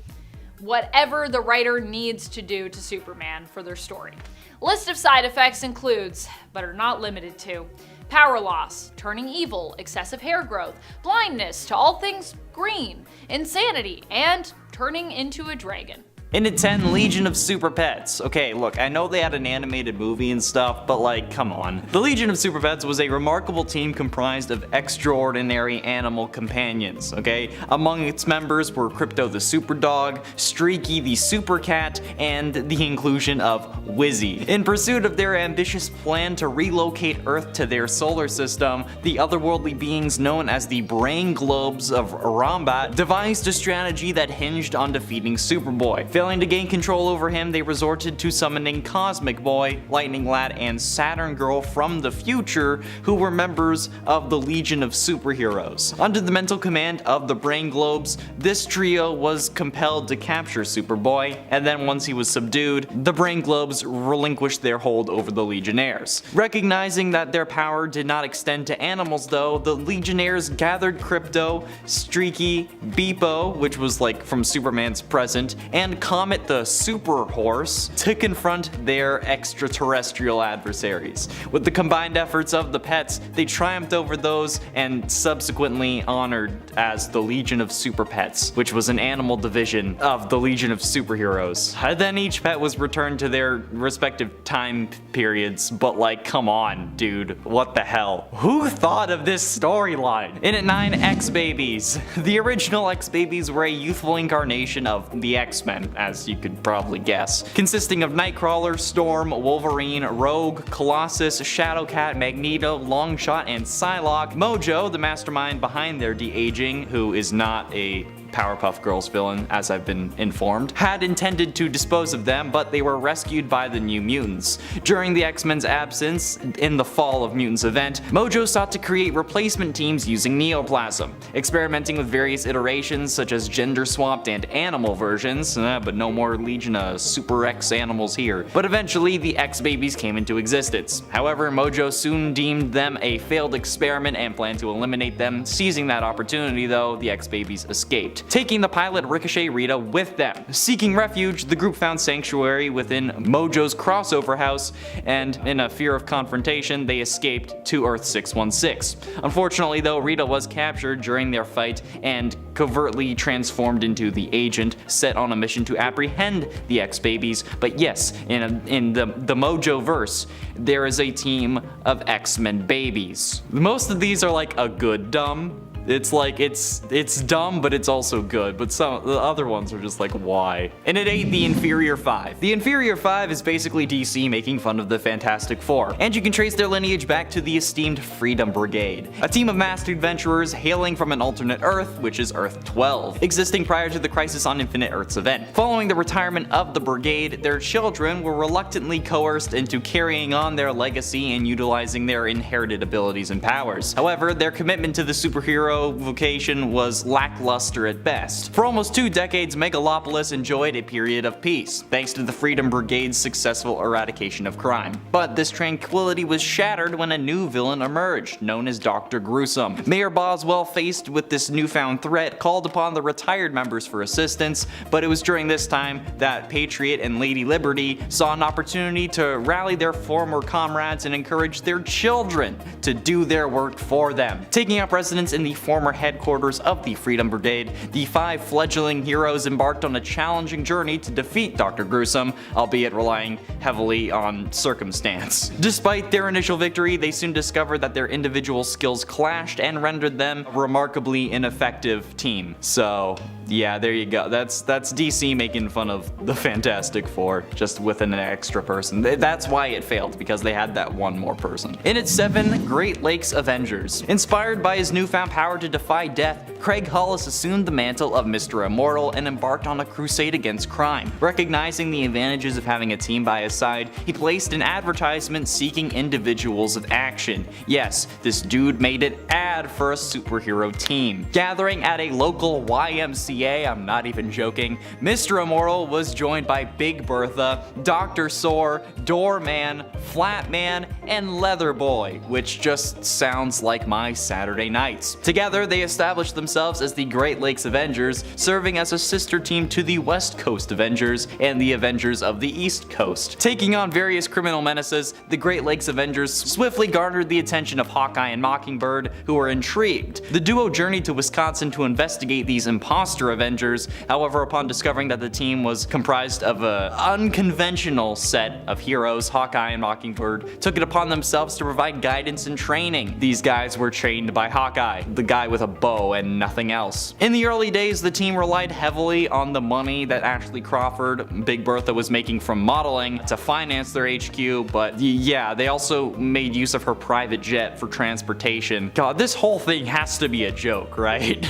whatever the writer needs to do to Superman for their story. List of side effects includes, but are not limited to, power loss, turning evil, excessive hair growth, blindness to all things green, insanity, and turning into a dragon. And at 10, Legion of Super Pets. Okay, look, I know they had an animated movie and stuff, but like, come on. The Legion of Super Pets was a remarkable team comprised of extraordinary animal companions, okay? Among its members were Crypto the Super Dog, Streaky the Super Cat, and the inclusion of Wizzy. In pursuit of their ambitious plan to relocate Earth to their solar system, the otherworldly beings known as the Brain Globes of Rambat devised a strategy that hinged on defeating Superboy. Failing to gain control over him, they resorted to summoning Cosmic Boy, Lightning Lad, and Saturn Girl from the future, who were members of the Legion of Superheroes. Under the mental command of the Brain Globes, this trio was compelled to capture Superboy, and then once he was subdued, the Brain Globes relinquished their hold over the Legionnaires. Recognizing that their power did not extend to animals though, the Legionnaires gathered Crypto, Streaky, Beepo, which was like from Superman's present, and Comet the Super Horse to confront their extraterrestrial adversaries. With the combined efforts of the pets, they triumphed over those and subsequently honored as the Legion of Super Pets, which was an animal division of the Legion of Superheroes. Then each pet was returned to their respective time periods, but like, come on, dude, what the hell? Who thought of this storyline? In at 9, X-Babies. The original X-Babies were a youthful incarnation of the X-Men, as you could probably guess, consisting of Nightcrawler, Storm, Wolverine, Rogue, Colossus, Shadowcat, Magneto, Longshot, and Psylocke. Mojo, the mastermind behind their de-aging, who is not a Powerpuff Girls villain, as I've been informed, had intended to dispose of them, but they were rescued by the New Mutants. During the X-Men's absence, in the Fall of Mutants event, Mojo sought to create replacement teams using Neoplasm, experimenting with various iterations such as gender-swapped and animal versions, but no more Legion of Super X animals here. But eventually, the X-Babies came into existence. However, Mojo soon deemed them a failed experiment and planned to eliminate them. Seizing that opportunity though, the X-Babies escaped, taking the pilot Ricochet Rita with them. Seeking refuge, the group found sanctuary within Mojo's crossover house, and in a fear of confrontation, they escaped to Earth 616. Unfortunately though, Rita was captured during their fight and covertly transformed into the Agent, set on a mission to apprehend the X-Babies. But yes, in the Mojo verse, there is a team of X-Men babies. Most of these are like a good dumb. It's like, it's dumb, but it's also good, but some the other ones are just like, why? And at 8, the Inferior Five. The Inferior Five is basically DC making fun of the Fantastic Four, and you can trace their lineage back to the esteemed Freedom Brigade, a team of masked adventurers hailing from an alternate Earth, which is Earth 12, existing prior to the Crisis on Infinite Earths event. Following the retirement of the Brigade, their children were reluctantly coerced into carrying on their legacy and utilizing their inherited abilities and powers. However, their commitment to the superhero vocation was lackluster at best. For almost 2 decades, Megalopolis enjoyed a period of peace, thanks to the Freedom Brigade's successful eradication of crime. But this tranquility was shattered when a new villain emerged, known as Dr. Gruesome. Mayor Boswell, faced with this newfound threat, called upon the retired members for assistance, but it was during this time that Patriot and Lady Liberty saw an opportunity to rally their former comrades and encourage their children to do their work for them. Taking up residence in the former headquarters of the Freedom Brigade, the 5 fledgling heroes embarked on a challenging journey to defeat Dr. Gruesome, albeit relying heavily on circumstance. Despite their initial victory, they soon discovered that their individual skills clashed and rendered them a remarkably ineffective team. So yeah, there you go. That's DC making fun of the Fantastic Four, just with an extra person. That's why it failed, because they had that one more person. In at 7, Great Lakes Avengers. Inspired by his newfound power to defy death, Craig Hollis assumed the mantle of Mr. Immortal and embarked on a crusade against crime. Recognizing the advantages of having a team by his side, he placed an advertisement seeking individuals of action. Yes, this dude made an ad for a superhero team. Gathering at a local YMCA, I'm not even joking, Mr. Immortal was joined by Big Bertha, Dr. Sore, Doorman, Flatman, and Leather Boy, which just sounds like my Saturday nights. Together, they established themselves themselves as the Great Lakes Avengers, serving as a sister team to the West Coast Avengers and the Avengers of the East Coast. Taking on various criminal menaces, the Great Lakes Avengers swiftly garnered the attention of Hawkeye and Mockingbird, who were intrigued. The duo journeyed to Wisconsin to investigate these imposter Avengers. However, upon discovering that the team was comprised of an unconventional set of heroes, Hawkeye and Mockingbird took it upon themselves to provide guidance and training. These guys were trained by Hawkeye, the guy with a bow and nothing else. In the early days, the team relied heavily on the money that Ashley Crawford, Big Bertha, was making from modeling to finance their HQ, but yeah, they also made use of her private jet for transportation. God, this whole thing has to be a joke, right?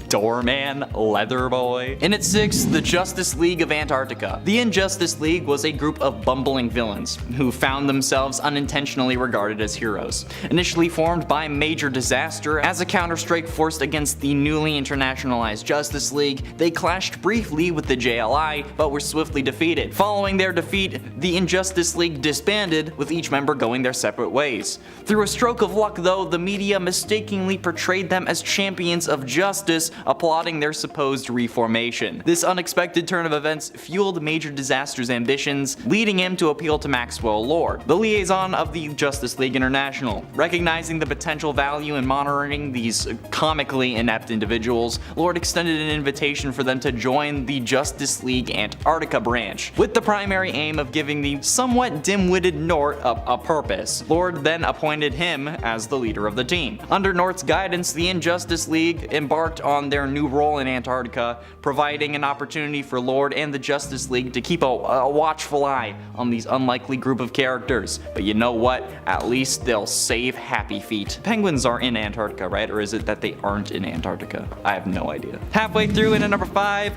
Doorman, Leather Boy. In its sixth, the Justice League of Antarctica. The Injustice League was a group of bumbling villains who found themselves unintentionally regarded as heroes. Initially formed by Major Disaster as a counterstrike force against the newly internationalized Justice League, they clashed briefly with the JLI but were swiftly defeated. Following their defeat, the Injustice League disbanded, with each member going their separate ways. Through a stroke of luck though, the media mistakenly portrayed them as champions of justice, applauding their supposed reformation. This unexpected turn of events fueled Major Disaster's ambitions, leading him to appeal to Maxwell Lord, the liaison of the Justice League International. Recognizing the potential value in monitoring these comically inept individuals, Lord extended an invitation for them to join the Justice League Antarctica branch, with the primary aim of giving the somewhat dim-witted Nort a purpose. Lord then appointed him as the leader of the team. Under Nort's guidance, the Injustice League embarked on their new role in Antarctica, providing an opportunity for Lord and the Justice League to keep a watchful eye on these unlikely group of characters. But you know what? At least they'll save Happy Feet. Penguins are in Antarctica, right? Or is it that they aren't in Antarctica? I have no idea. Halfway through, in at number 5,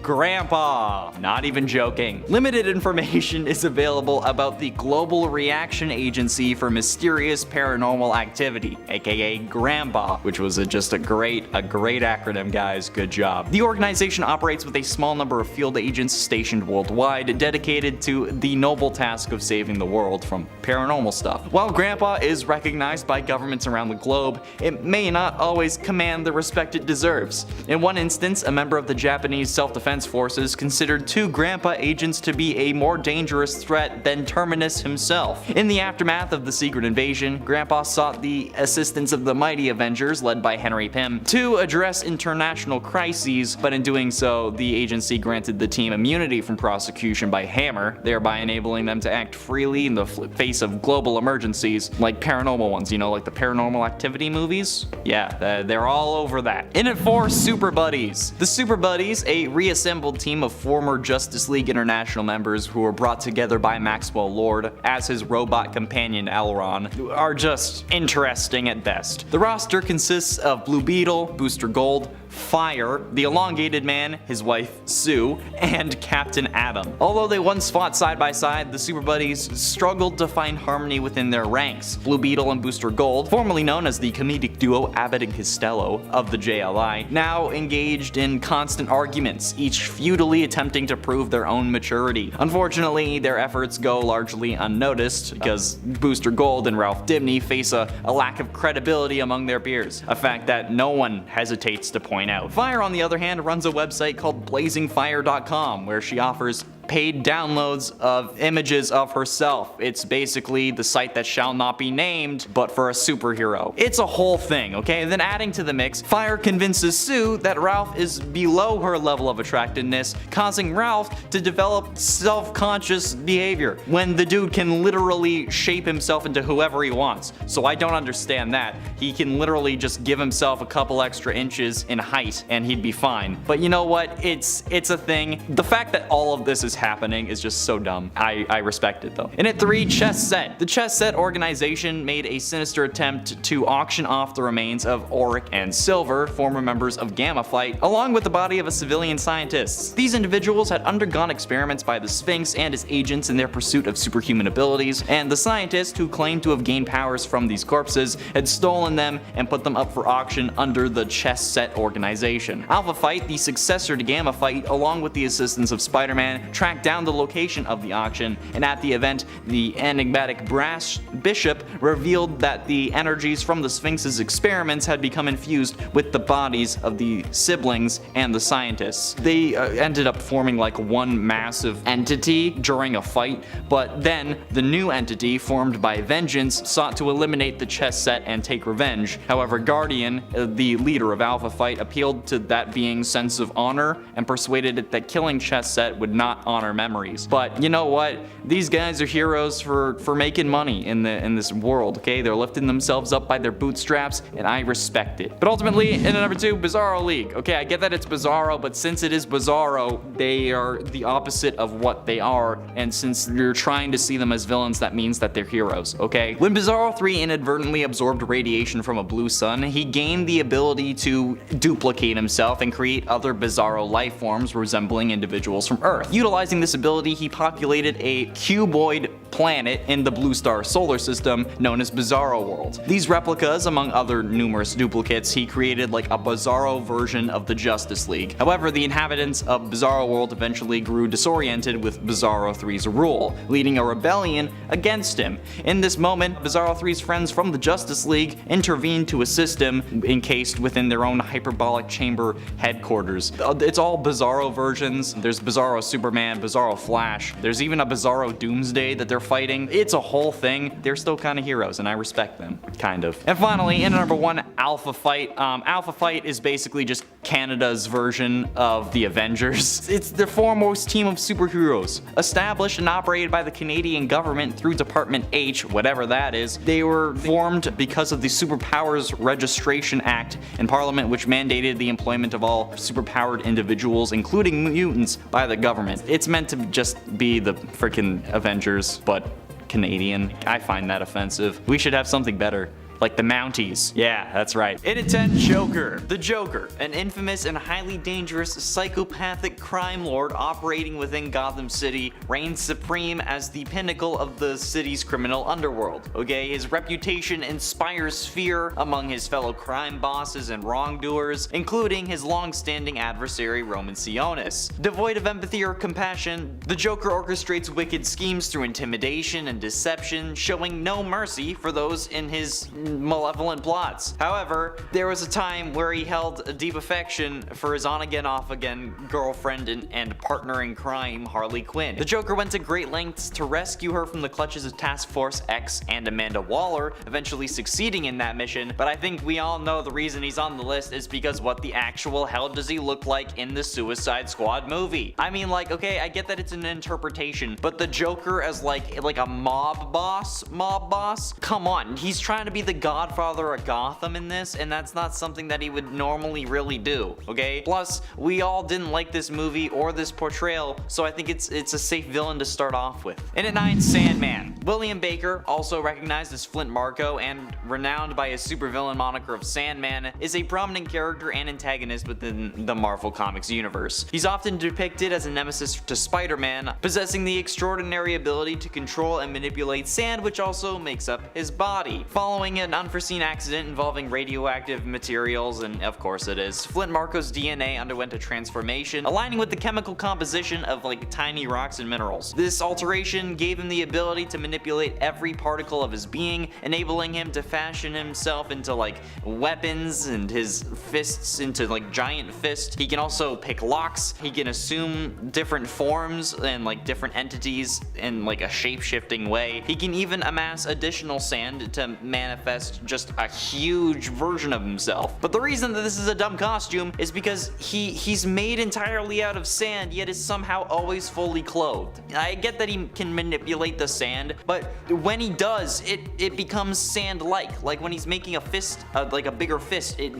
Grandpa. Not even joking. Limited information is available about the Global Reaction Agency for Mysterious Paranormal Activity, aka GRAMPA, which was just a great acronym, guys. Good job. The organization operates with a small number of field agents stationed worldwide, dedicated to the noble task of saving the world from paranormal stuff. While GRAMPA is recognized by governments around the globe, it may not always command the respect it deserves. In one instance, a member of the Japanese self-defense forces considered 2 GRAMPA agents to be a more dangerous threat than Terminus himself. In the aftermath of the secret invasion, GRAMPA sought the assistance of the mighty Avengers, led by Henry Pym, to address international crises, but in doing so, the agency granted the team immunity from prosecution by Hammer, thereby enabling them to act freely in the face of global emergencies, like paranormal ones, you know, like the Paranormal Activity movies? Yeah, they're all over that. In at 4, Super Buddies. The Super Buddies, a reassembled team of former Justice League International members who were brought together by Maxwell Lord as his robot companion Elron, are just interesting at best. The roster consists of Blue Beetle, Booster Gold, Fire, the Elongated Man, his wife Sue, and Captain Atom. Although they once fought side by side, the Super Buddies struggled to find harmony within their ranks. Blue Beetle and Booster Gold, formerly known as the comedic duo Abbott and Costello of the JLI, now engaged in constant arguments, each futilely attempting to prove their own maturity. Unfortunately, their efforts go largely unnoticed because Booster Gold and Ralph Dibny face a lack of credibility among their peers, a fact that no one hesitates to point out. Fire, on the other hand, runs a website called blazingfire.com, where she offers paid downloads of images of herself. It's basically the site that shall not be named, but for a superhero. It's a whole thing, okay? Then adding to the mix, Fire convinces Sue that Ralph is below her level of attractiveness, causing Ralph to develop self-conscious behavior, when the dude can literally shape himself into whoever he wants. So I don't understand that. He can literally just give himself a couple extra inches in height and he'd be fine. But you know what? It's a thing. The fact that all of this is happening is just so dumb. I respect it though. In at 3, Chess Set. The Chess Set organization made a sinister attempt to auction off the remains of Auric and Silver, former members of Gamma Flight, along with the body of a civilian scientist. These individuals had undergone experiments by the Sphinx and his agents in their pursuit of superhuman abilities, and the scientist, who claimed to have gained powers from these corpses, had stolen them and put them up for auction under the Chess Set organization. Alpha Flight, the successor to Gamma Flight, along with the assistance of Spider-Man, tracked down the location of the auction, and at the event, the enigmatic brass bishop revealed that the energies from the Sphinx's experiments had become infused with the bodies of the siblings and the scientists. They ended up forming like one massive entity during a fight, but then the new entity formed by Vengeance sought to eliminate the chess set and take revenge. However, Guardian, the leader of Alpha Fight, appealed to that being's sense of honor and persuaded it that killing chess set would not honor memories. But you know what? These guys are heroes for making money in this world, okay? They're lifting themselves up by their bootstraps, and I respect it. But ultimately, in number 2, Bizarro League. Okay, I get that it's Bizarro, but since it is Bizarro, they are the opposite of what they are, and since you're trying to see them as villains, that means that they're heroes, okay? When Bizarro 3 inadvertently absorbed radiation from a blue sun, he gained the ability to duplicate himself and create other Bizarro life forms resembling individuals from Earth. Utilizing this ability, he populated a cuboid planet in the blue star solar system known as Bizarro World. These replicas, among other numerous duplicates, he created like a Bizarro version of the Justice League. However, the inhabitants of Bizarro World eventually grew disoriented with Bizarro 3's rule, leading a rebellion against him. In this moment, Bizarro 3's friends from the Justice League intervened to assist him, encased within their own hyperbolic chamber headquarters. It's all Bizarro versions. There's Bizarro Superman, Bizarro Flash. There's even a Bizarro Doomsday that they're fighting. It's a whole thing. They're still kind of heroes, and I respect them, kind of. And finally, in number 1, Alpha Fight. Alpha Fight is basically just Canada's version of the Avengers. It's the foremost team of superheroes, established and operated by the Canadian government through Department H, whatever that is. They were formed because of the Superpowers Registration Act in Parliament, which mandated the employment of all superpowered individuals, including mutants, by the government. It's meant to just be the freaking Avengers, but Canadian. I find that offensive. We should have something better. Like the Mounties. Yeah, that's right. In at 10, Joker. The Joker, an infamous and highly dangerous psychopathic crime lord operating within Gotham City, reigns supreme as the pinnacle of the city's criminal underworld. Okay, his reputation inspires fear among his fellow crime bosses and wrongdoers, including his long-standing adversary Roman Sionis. Devoid of empathy or compassion, the Joker orchestrates wicked schemes through intimidation and deception, showing no mercy for those in his malevolent plots. However, there was a time where he held a deep affection for his on-again, off-again girlfriend and partner in crime, Harley Quinn. The Joker went to great lengths to rescue her from the clutches of Task Force X and Amanda Waller, eventually succeeding in that mission, but I think we all know the reason he's on the list is because what the actual hell does he look like in the Suicide Squad movie? I mean, like, okay, I get that it's an interpretation, but the Joker as like a mob boss? Come on, he's trying to be the Godfather of Gotham in this, and that's not something that he would normally really do, okay? Plus, we all didn't like this movie or this portrayal, so I think it's a safe villain to start off with. And at 9, Sandman. William Baker, also recognized as Flint Marko and renowned by his supervillain moniker of Sandman, is a prominent character and antagonist within the Marvel Comics universe. He's often depicted as a nemesis to Spider-Man, possessing the extraordinary ability to control and manipulate sand, which also makes up his body. Following an unforeseen accident involving radioactive materials, and of course it is, Flint Marko's DNA underwent a transformation, aligning with the chemical composition of like tiny rocks and minerals. This alteration gave him the ability to manipulate every particle of his being, enabling him to fashion himself into like weapons and his fists into like giant fists. He can also pick locks, he can assume different forms and like different entities in like a shape-shifting way. He can even amass additional sand to manifest just a huge version of himself. But the reason that this is a dumb costume is because he's made entirely out of sand, yet is somehow always fully clothed. I get that he can manipulate the sand, but when he does, it becomes sand-like. Like when he's making a fist, like a bigger fist, it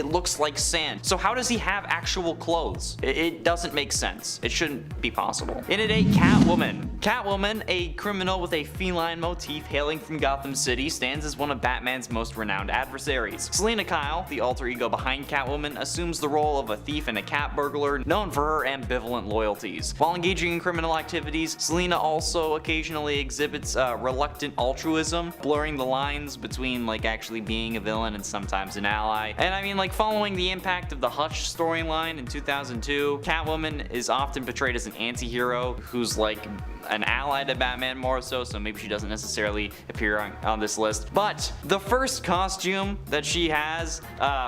looks like sand. So how does he have actual clothes? It doesn't make sense. It shouldn't be possible. In at 8, Catwoman. Catwoman, a criminal with a feline motif hailing from Gotham City, stands as one of Batman's most renowned adversaries. Selina Kyle, the alter ego behind Catwoman, assumes the role of a thief and a cat burglar, known for her ambivalent loyalties. While engaging in criminal activities, Selina also occasionally exhibits reluctant altruism, blurring the lines between like actually being a villain and sometimes an ally. And I mean, like, following the impact of the Hush storyline in 2002, Catwoman is often portrayed as an anti-hero who's like an ally to Batman more so maybe she doesn't necessarily appear on this list. But the first costume that she has,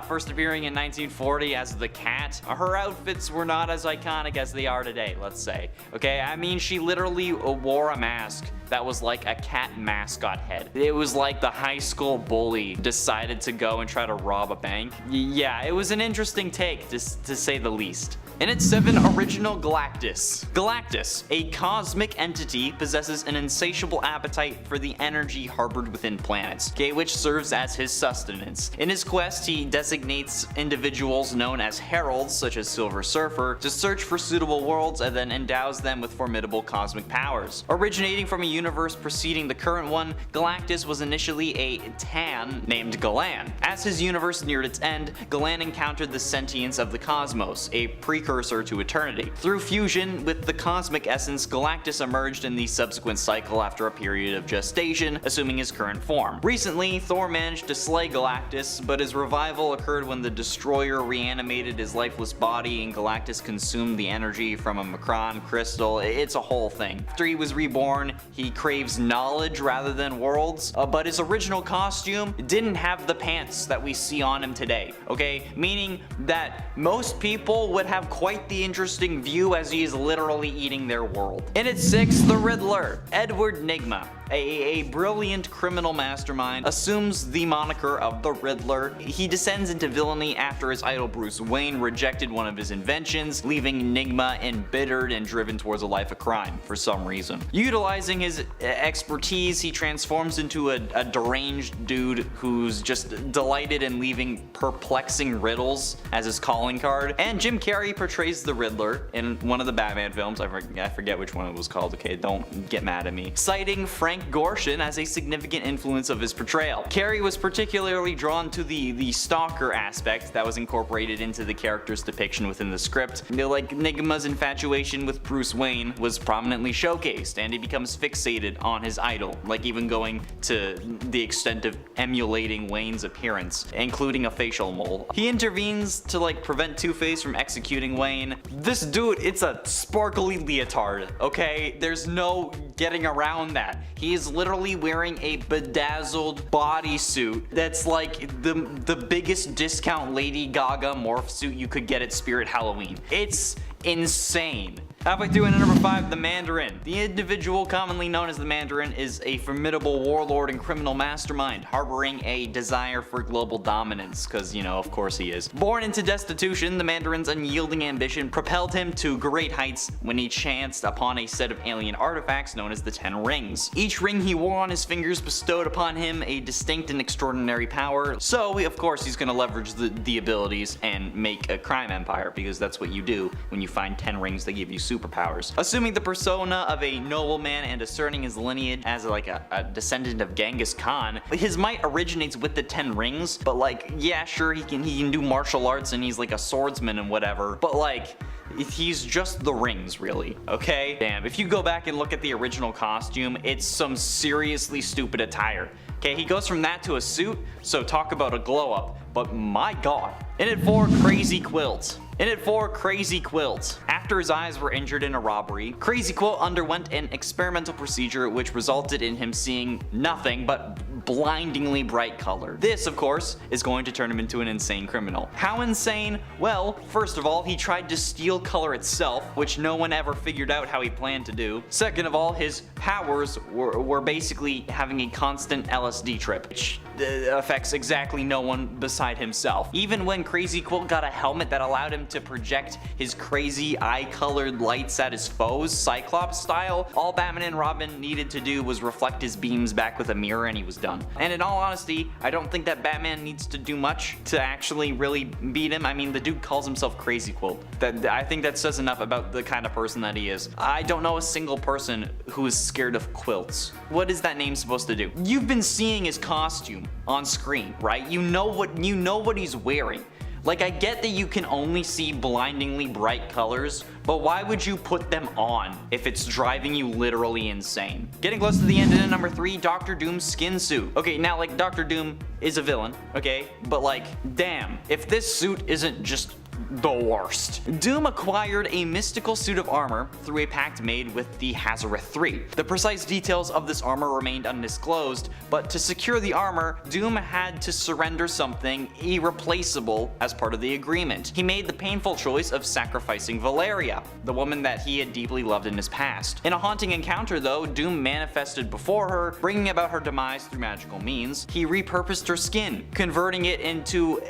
first appearing in 1940 as the Cat, her outfits were not as iconic as they are today, let's say. Okay, I mean, she literally wore a mask that was like a cat mascot head. It was like the high school bully decided to go and try to rob a bank. Yeah, it was an interesting take, to say the least. In its 7, original Galactus. Galactus, a cosmic entity, possesses an insatiable appetite for the energy harbored within planets, okay, which serves as his sustenance. In his quest, he designates individuals known as heralds, such as Silver Surfer, to search for suitable worlds and then endows them with formidable cosmic powers. Originating from a universe preceding the current one, Galactus was initially a Tan named Galan. As his universe neared its end, Galan encountered the sentience of the cosmos, a precursor to eternity. Through fusion with the cosmic essence, Galactus emerged in the subsequent cycle after a period of gestation, assuming his current form. Recently, Thor managed to slay Galactus, but his revival occurred when the Destroyer reanimated his lifeless body and Galactus consumed the energy from a Macron crystal. It's a whole thing. After he was reborn, he craves knowledge rather than worlds, but his original costume didn't have the pants that we see on him today, okay? Meaning that most people would have quite the interesting view as he is literally eating their world. In its 6th, the Riddler, Edward Nygma. A brilliant criminal mastermind, assumes the moniker of the Riddler. He descends into villainy after his idol Bruce Wayne rejected one of his inventions, leaving Nygma embittered and driven towards a life of crime for some reason. Utilizing his expertise, he transforms into a deranged dude who's just delighted in leaving perplexing riddles as his calling card. And Jim Carrey portrays the Riddler in one of the Batman films. I forget which one it was called, okay, don't get mad at me. Citing Frank Gorshin as a significant influence of his portrayal. Carrey was particularly drawn to the stalker aspect that was incorporated into the character's depiction within the script. Like, Nygma's infatuation with Bruce Wayne was prominently showcased, and he becomes fixated on his idol, like even going to the extent of emulating Wayne's appearance, including a facial mole. He intervenes to like prevent Two-Face from executing Wayne. This dude, it's a sparkly leotard, okay? There's no getting around that. He is literally wearing a bedazzled bodysuit that's like the biggest discount Lady Gaga morph suit you could get at Spirit Halloween. It's insane. Halfway through, in at number 5, the Mandarin. The individual commonly known as the Mandarin is a formidable warlord and criminal mastermind, harboring a desire for global dominance, because, you know, of course he is. Born into destitution, the Mandarin's unyielding ambition propelled him to great heights when he chanced upon a set of alien artifacts known as the 10 Rings. Each ring he wore on his fingers bestowed upon him a distinct and extraordinary power, so of course he's gonna leverage the abilities and make a crime empire, because that's what you do when you find 10 rings that give you superpowers. Assuming the persona of a nobleman and asserting his lineage as like a descendant of Genghis Khan, his might originates with the 10 rings, but like, yeah, sure, he can do martial arts and he's like a swordsman and whatever, but like, he's just the rings, really, okay? Damn, if you go back and look at the original costume, it's some seriously stupid attire. Okay, he goes from that to a suit, so talk about a glow up, but my god. In at 4, Crazy Quilt. In at 4, Crazy Quilt. After his eyes were injured in a robbery, Crazy Quilt underwent an experimental procedure which resulted in him seeing nothing but blindingly bright color. This, of course, is going to turn him into an insane criminal. How insane? Well, first of all, he tried to steal color itself, which no one ever figured out how he planned to do. Second of all, his powers were basically having a constant LSD trip, which affects exactly no one beside himself. Even when Crazy Quilt got a helmet that allowed him to project his crazy eye high-colored lights at his foes, Cyclops style. All Batman and Robin needed to do was reflect his beams back with a mirror and he was done. And in all honesty, I don't think that Batman needs to do much to actually really beat him. I mean, the dude calls himself Crazy Quilt. I think that says enough about the kind of person that he is. I don't know a single person who is scared of quilts. What is that name supposed to do? You've been seeing his costume on screen, right? You know what he's wearing. Like, I get that you can only see blindingly bright colors, but why would you put them on if it's driving you literally insane? Getting close to the end, and at number 3, Dr. Doom's skin suit. Okay, now, like, Dr. Doom is a villain, okay? But like, damn, if this suit isn't just the worst. Doom acquired a mystical suit of armor through a pact made with the Hazareth 3. The precise details of this armor remained undisclosed, but to secure the armor, Doom had to surrender something irreplaceable as part of the agreement. He made the painful choice of sacrificing Valeria, the woman that he had deeply loved in his past. In a haunting encounter though, Doom manifested before her, bringing about her demise through magical means. He repurposed her skin, converting it into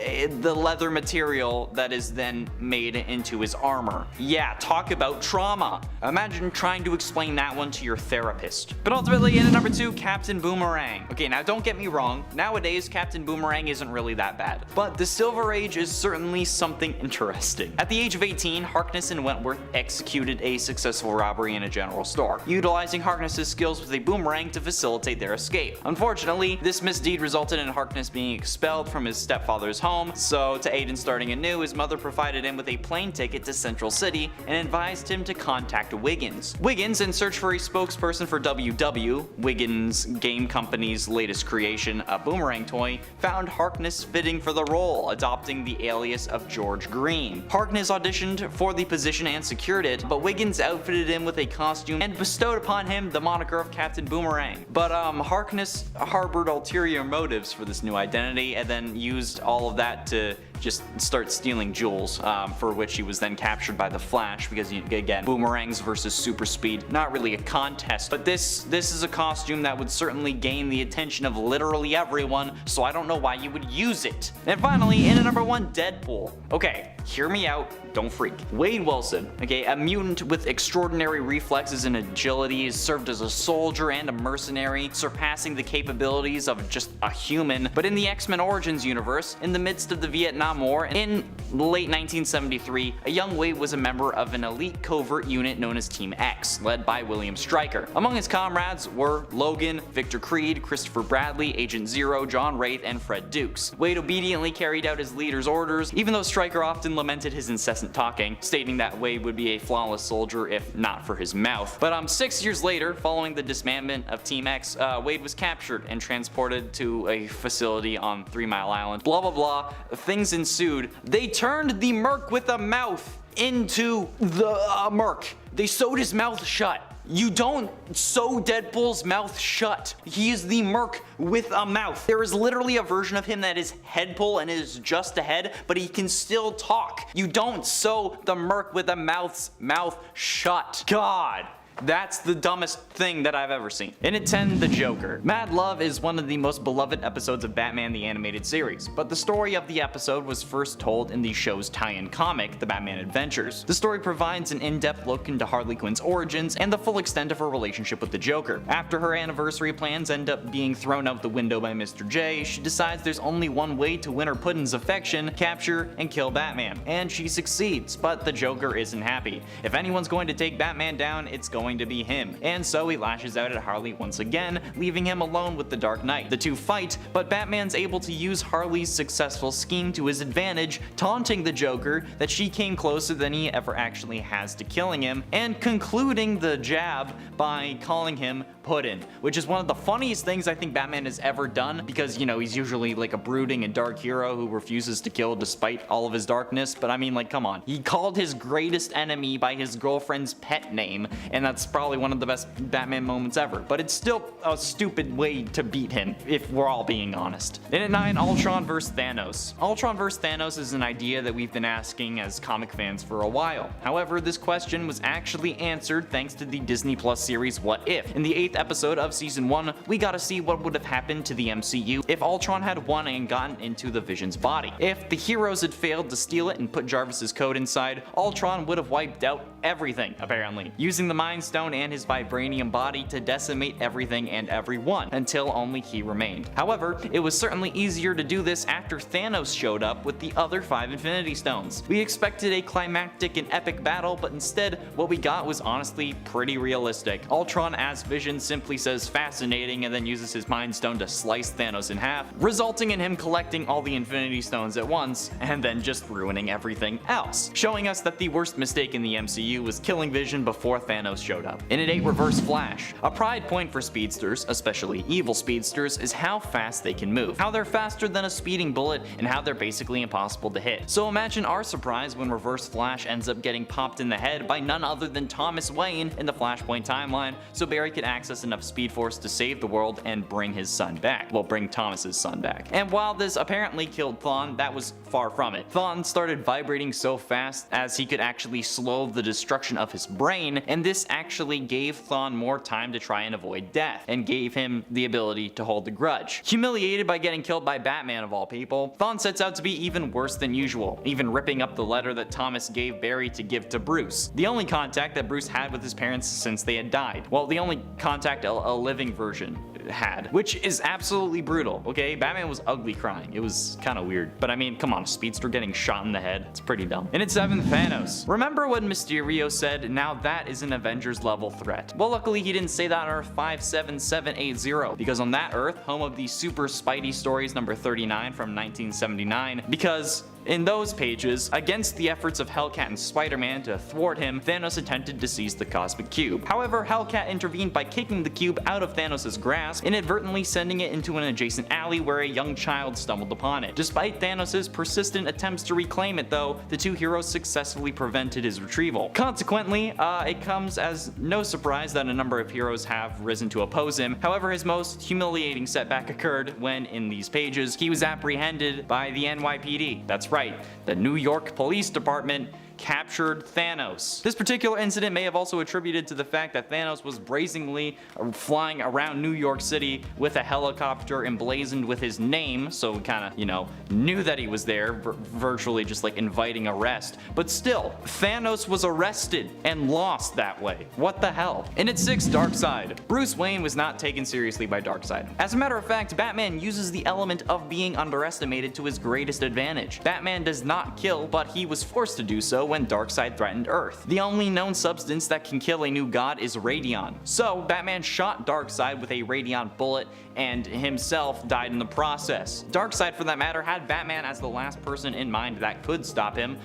the leather material that is then made into his armor. Yeah, talk about trauma. Imagine trying to explain that one to your therapist. But ultimately, in at number 2, Captain Boomerang. Okay, now don't get me wrong, nowadays Captain Boomerang isn't really that bad, but the Silver Age is certainly something interesting. At the age of 18, Harkness and Wentworth executed a successful robbery in a general store, utilizing Harkness's skills with a boomerang to facilitate their escape. Unfortunately, this misdeed resulted in Harkness being expelled from his stepfather's home, so to aid in starting anew, his mother provided him with a plane ticket to Central City and advised him to contact Wiggins. Wiggins, in search for a spokesperson for WW, Wiggins Game Company's latest creation, a boomerang toy, found Harkness fitting for the role, adopting the alias of George Green. Harkness auditioned for the position and secured it, but Wiggins outfitted him with a costume and bestowed upon him the moniker of Captain Boomerang. But Harkness harbored ulterior motives for this new identity and then used all of that to just start stealing jewels, for which he was then captured by the Flash, because again, boomerangs versus super speed, not really a contest. But this is a costume that would certainly gain the attention of literally everyone, so I don't know why you would use it. And finally, in at number 1, Deadpool. Okay, hear me out, don't freak. Wade Wilson, okay, a mutant with extraordinary reflexes and agility, has served as a soldier and a mercenary, surpassing the capabilities of just a human. But in the X-Men Origins universe, in the midst of the Vietnam War, in late 1973, a young Wade was a member of an elite covert unit known as Team X, led by William Stryker. Among his comrades were Logan, Victor Creed, Christopher Bradley, Agent Zero, John Wraith, and Fred Dukes. Wade obediently carried out his leader's orders, even though Stryker often lamented his incessant talking, stating that Wade would be a flawless soldier if not for his mouth. But 6 years later, following the dismantlement of Team X, Wade was captured and transported to a facility on 3 Mile Island. Blah blah blah, things ensued. They turned the Merc with a mouth into the Merc. They sewed his mouth shut. You don't sew Deadpool's mouth shut. He is the Merc with a mouth. There is literally a version of him that is Headpool and is just a head, but he can still talk. You don't sew the Merc with a mouth shut. God. That's the dumbest thing that I've ever seen. In at 10, The Joker. Mad Love is one of the most beloved episodes of Batman the Animated Series, but the story of the episode was first told in the show's tie-in comic, The Batman Adventures. The story provides an in-depth look into Harley Quinn's origins and the full extent of her relationship with the Joker. After her anniversary plans end up being thrown out the window by Mr. J, she decides there's only one way to win her Puddin's affection: capture and kill Batman. And she succeeds, but the Joker isn't happy. If anyone's going to take Batman down, it's going to be him, and so he lashes out at Harley once again, leaving him alone with the Dark Knight. The two fight, but Batman's able to use Harley's successful scheme to his advantage, taunting the Joker that she came closer than he ever actually has to killing him, and concluding the jab by calling him Puddin', which is one of the funniest things I think Batman has ever done, because, you know, he's usually like a brooding and dark hero who refuses to kill despite all of his darkness, but I mean, like, come on. He called his greatest enemy by his girlfriend's pet name, and that's that's probably one of the best Batman moments ever, but it's still a stupid way to beat him, if we're all being honest. And at 9, Ultron vs. Thanos. Ultron vs. Thanos is an idea that we've been asking as comic fans for a while. However, this question was actually answered thanks to the Disney Plus series What If. In the 8th episode of season 1, we got to see what would have happened to the MCU if Ultron had won and gotten into the Vision's body. If the heroes had failed to steal it and put Jarvis's code inside, Ultron would have wiped out everything, apparently, using the Mind Stone and his vibranium body to decimate everything and everyone, until only he remained. However, it was certainly easier to do this after Thanos showed up with the other 5 Infinity Stones. We expected a climactic and epic battle, but instead, what we got was honestly pretty realistic. Ultron as Vision simply says fascinating and then uses his Mind Stone to slice Thanos in half, resulting in him collecting all the Infinity Stones at once, and then just ruining everything else, showing us that the worst mistake in the MCU was killing Vision before Thanos showed up. In at 8, Reverse Flash. A pride point for speedsters, especially evil speedsters, is how fast they can move, how they're faster than a speeding bullet, and how they're basically impossible to hit. So imagine our surprise when Reverse Flash ends up getting popped in the head by none other than Thomas Wayne in the Flashpoint timeline, so Barry could access enough Speed Force to save the world and bring his son back. Well, bring Thomas's son back. And while this apparently killed Thawne, that was far from it. Thawne started vibrating so fast as he could actually slow the destruction of his brain, and this actually gave Thawne more time to try and avoid death, and gave him the ability to hold the grudge. Humiliated by getting killed by Batman of all people, Thawne sets out to be even worse than usual, even ripping up the letter that Thomas gave Barry to give to Bruce, the only contact that Bruce had with his parents since they had died. Well, the only contact a living version had, which is absolutely brutal, okay? Batman was ugly crying. It was kind of weird. But I mean, come on, a speedster getting shot in the head? It's pretty dumb. And at 7, Thanos. Remember when Mysterio said, now that is an Avengers level threat? Well, luckily he didn't say that on Earth 57780, because on that Earth, home of the Super Spidey Stories number 39 from 1979, because in those pages, against the efforts of Hellcat and Spider-Man to thwart him, Thanos attempted to seize the Cosmic Cube. However, Hellcat intervened by kicking the cube out of Thanos' grasp, inadvertently sending it into an adjacent alley where a young child stumbled upon it. Despite Thanos' persistent attempts to reclaim it though, the two heroes successfully prevented his retrieval. Consequently, it comes as no surprise that a number of heroes have risen to oppose him. However, his most humiliating setback occurred when, in these pages, he was apprehended by the NYPD. That's right, the New York Police Department captured Thanos. This particular incident may have also attributed to the fact that Thanos was brazenly flying around New York City with a helicopter emblazoned with his name, so we kind of, knew that he was there, virtually just like inviting arrest. But still, Thanos was arrested and lost that way. What the hell? And at 6, Darkseid. Bruce Wayne was not taken seriously by Darkseid. As a matter of fact, Batman uses the element of being underestimated to his greatest advantage. Batman does not kill, but he was forced to do so when Darkseid threatened Earth. The only known substance that can kill a new god is radion. So Batman shot Darkseid with a radion bullet and himself died in the process. Darkseid, for that matter, had Batman as the last person in mind that could stop him,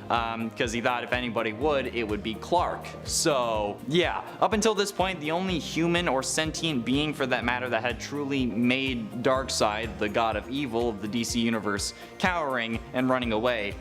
because he thought if anybody would, it would be Clark. So yeah, up until this point, the only human or sentient being for that matter that had truly made Darkseid, the god of evil of the DC universe, cowering and running away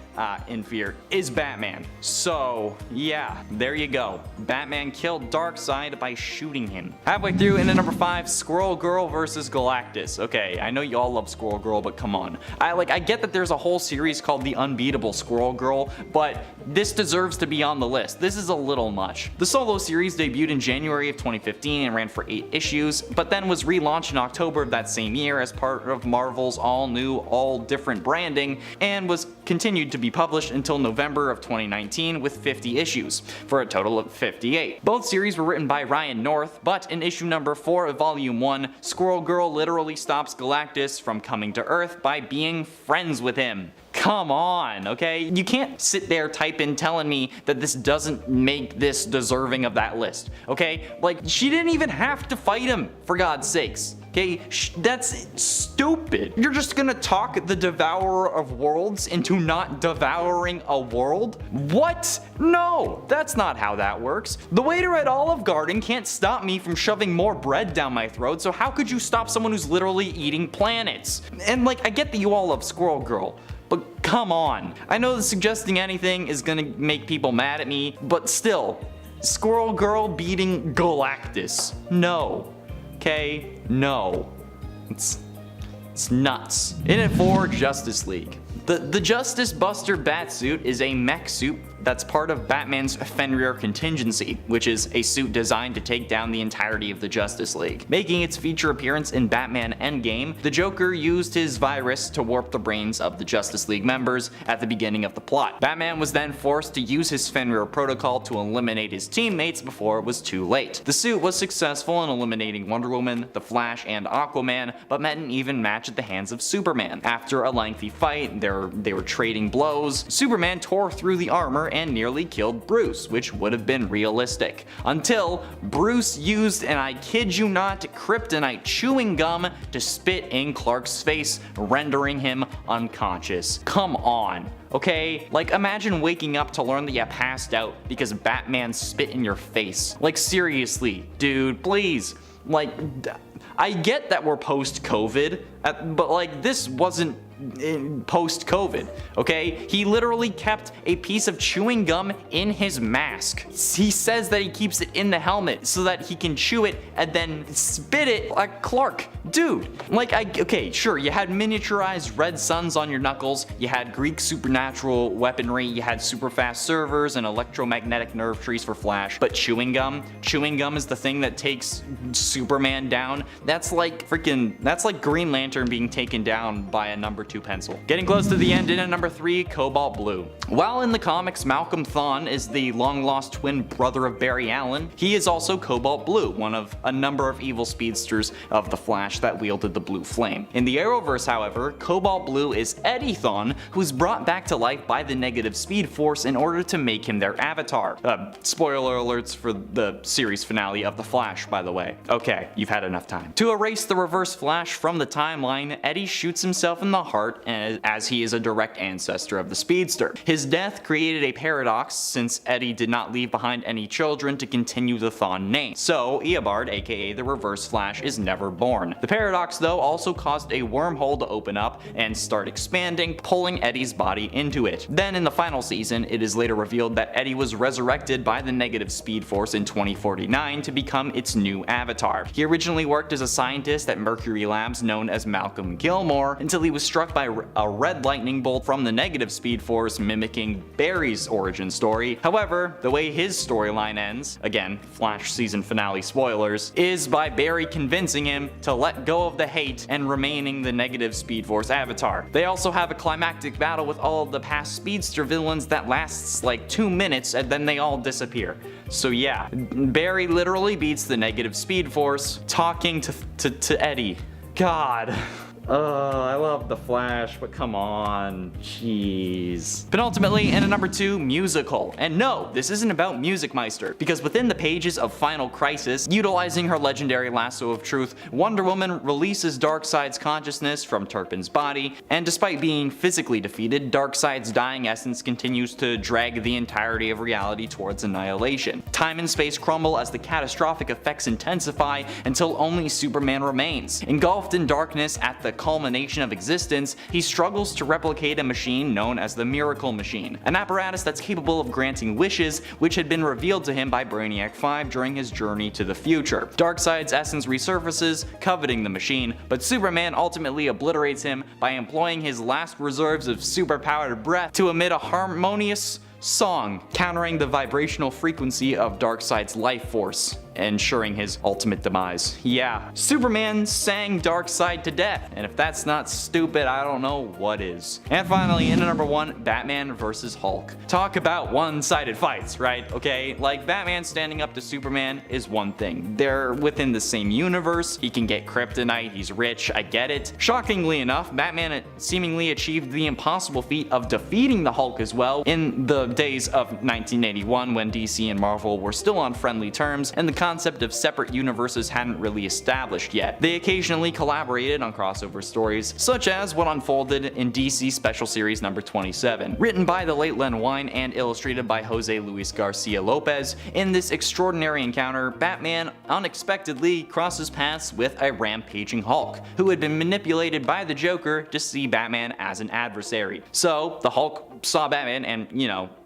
in fear is Batman. So yeah, there you go. Batman killed Darkseid by shooting him. Halfway through, in at number 5, Squirrel Girl versus Galactus. Okay, I know you all love Squirrel Girl, but come on. I get that there's a whole series called The Unbeatable Squirrel Girl, but this deserves to be on the list. This is a little much. The solo series debuted in January of 2015 and ran for 8 issues, but then was relaunched in October of that same year as part of Marvel's all new, all different branding, and was continued to be published until November of 2019 with 50 issues, for a total of 58. Both series were written by Ryan North, but in issue number 4 of volume 1, Squirrel Girl literally stops Galactus from coming to Earth by being friends with him. Come on, okay? You can't sit there typing telling me that this doesn't make this deserving of that list, okay? Like, she didn't even have to fight him, for God's sakes. Okay, that's stupid. You're just gonna talk the Devourer of Worlds into not devouring a world? What? No, that's not how that works. The waiter at Olive Garden can't stop me from shoving more bread down my throat, so how could you stop someone who's literally eating planets? And like, I get that you all love Squirrel Girl, but come on. I know that suggesting anything is gonna make people mad at me, but still, Squirrel Girl beating Galactus. No. Okay? No. It's nuts. In it for Justice League. The Justice Buster Batsuit is a mech suit that's part of Batman's Fenrir Contingency, which is a suit designed to take down the entirety of the Justice League. Making its feature appearance in Batman Endgame, the Joker used his virus to warp the brains of the Justice League members at the beginning of the plot. Batman was then forced to use his Fenrir protocol to eliminate his teammates before it was too late. The suit was successful in eliminating Wonder Woman, the Flash, and Aquaman, but met an even match at the hands of Superman. After a lengthy fight, they were trading blows. Superman tore through the armor and nearly killed Bruce, which would have been realistic. Until Bruce used, and I kid you not, kryptonite chewing gum to spit in Clark's face, rendering him unconscious. Come on. Okay? Like, imagine waking up to learn that you passed out because Batman spit in your face. Like, seriously, dude, please. Like, I get that we're post-COVID, but like, this wasn't post-COVID, okay? He literally kept a piece of chewing gum in his mask. He says that he keeps it in the helmet so that he can chew it and then spit it like Clark. Dude, like, okay, sure, you had miniaturized red suns on your knuckles, you had Greek supernatural weaponry, you had super fast servers and electromagnetic nerve trees for Flash, but chewing gum is the thing that takes Superman down. That's like Green Lantern being taken down by a number 2 pencil. Getting close to the end in at number 3, Cobalt Blue. While in the comics Malcolm Thawne is the long-lost twin brother of Barry Allen, he is also Cobalt Blue, one of a number of evil speedsters of the Flash that wielded the blue flame. In the Arrowverse, however, Cobalt Blue is Eddie Thawne, who's brought back to life by the Negative Speed Force in order to make him their avatar. Spoiler alerts for the series finale of The Flash, by the way. Okay, you've had enough time. To erase the Reverse Flash from the timeline, Eddie shoots himself in the heart as he is a direct ancestor of the speedster. His death created a paradox since Eddie did not leave behind any children to continue the Thawne name. So Eobard, aka the Reverse Flash, is never born. The paradox though also caused a wormhole to open up and start expanding, pulling Eddie's body into it. Then in the final season, it is later revealed that Eddie was resurrected by the Negative Speed Force in 2049 to become its new avatar. He originally worked as a scientist at Mercury Labs known as Malcolm Gilmore until he was struck by a red lightning bolt from the Negative Speed Force, mimicking Barry's origin story. However, the way his storyline ends, again, Flash season finale spoilers, is by Barry convincing him to let go of the hate and remaining the Negative Speed Force avatar. They also have a climactic battle with all of the past speedster villains that lasts like 2 minutes and then they all disappear. So yeah, Barry literally beats the Negative Speed Force talking to Eddie. God. I love The Flash, but come on, jeez. Penultimately, and at number 2, musical. And no, this isn't about Music Meister, because within the pages of Final Crisis, utilizing her legendary lasso of truth, Wonder Woman releases Darkseid's consciousness from Turpin's body, and despite being physically defeated, Darkseid's dying essence continues to drag the entirety of reality towards annihilation. Time and space crumble as the catastrophic effects intensify until only Superman remains. Engulfed in darkness at the culmination of existence, he struggles to replicate a machine known as the Miracle Machine, an apparatus that's capable of granting wishes, which had been revealed to him by Brainiac 5 during his journey to the future. Darkseid's essence resurfaces, coveting the machine, but Superman ultimately obliterates him by employing his last reserves of superpowered breath to emit a harmonious song, countering the vibrational frequency of Darkseid's life force, ensuring his ultimate demise. Yeah, Superman sang Darkseid to death, and if that's not stupid, I don't know what is. And finally, in at number 1, Batman vs. Hulk. Talk about one-sided fights, right? Okay, like Batman standing up to Superman is one thing. They're within the same universe, he can get kryptonite, he's rich, I get it. Shockingly enough, Batman seemingly achieved the impossible feat of defeating the Hulk as well in the days of 1981 when DC and Marvel were still on friendly terms and the concept of separate universes hadn't really established yet. They occasionally collaborated on crossover stories, such as what unfolded in DC Special Series number 27. Written by the late Len Wein and illustrated by Jose Luis Garcia Lopez, in this extraordinary encounter, Batman unexpectedly crosses paths with a rampaging Hulk, who had been manipulated by the Joker to see Batman as an adversary. So, the Hulk saw Batman and,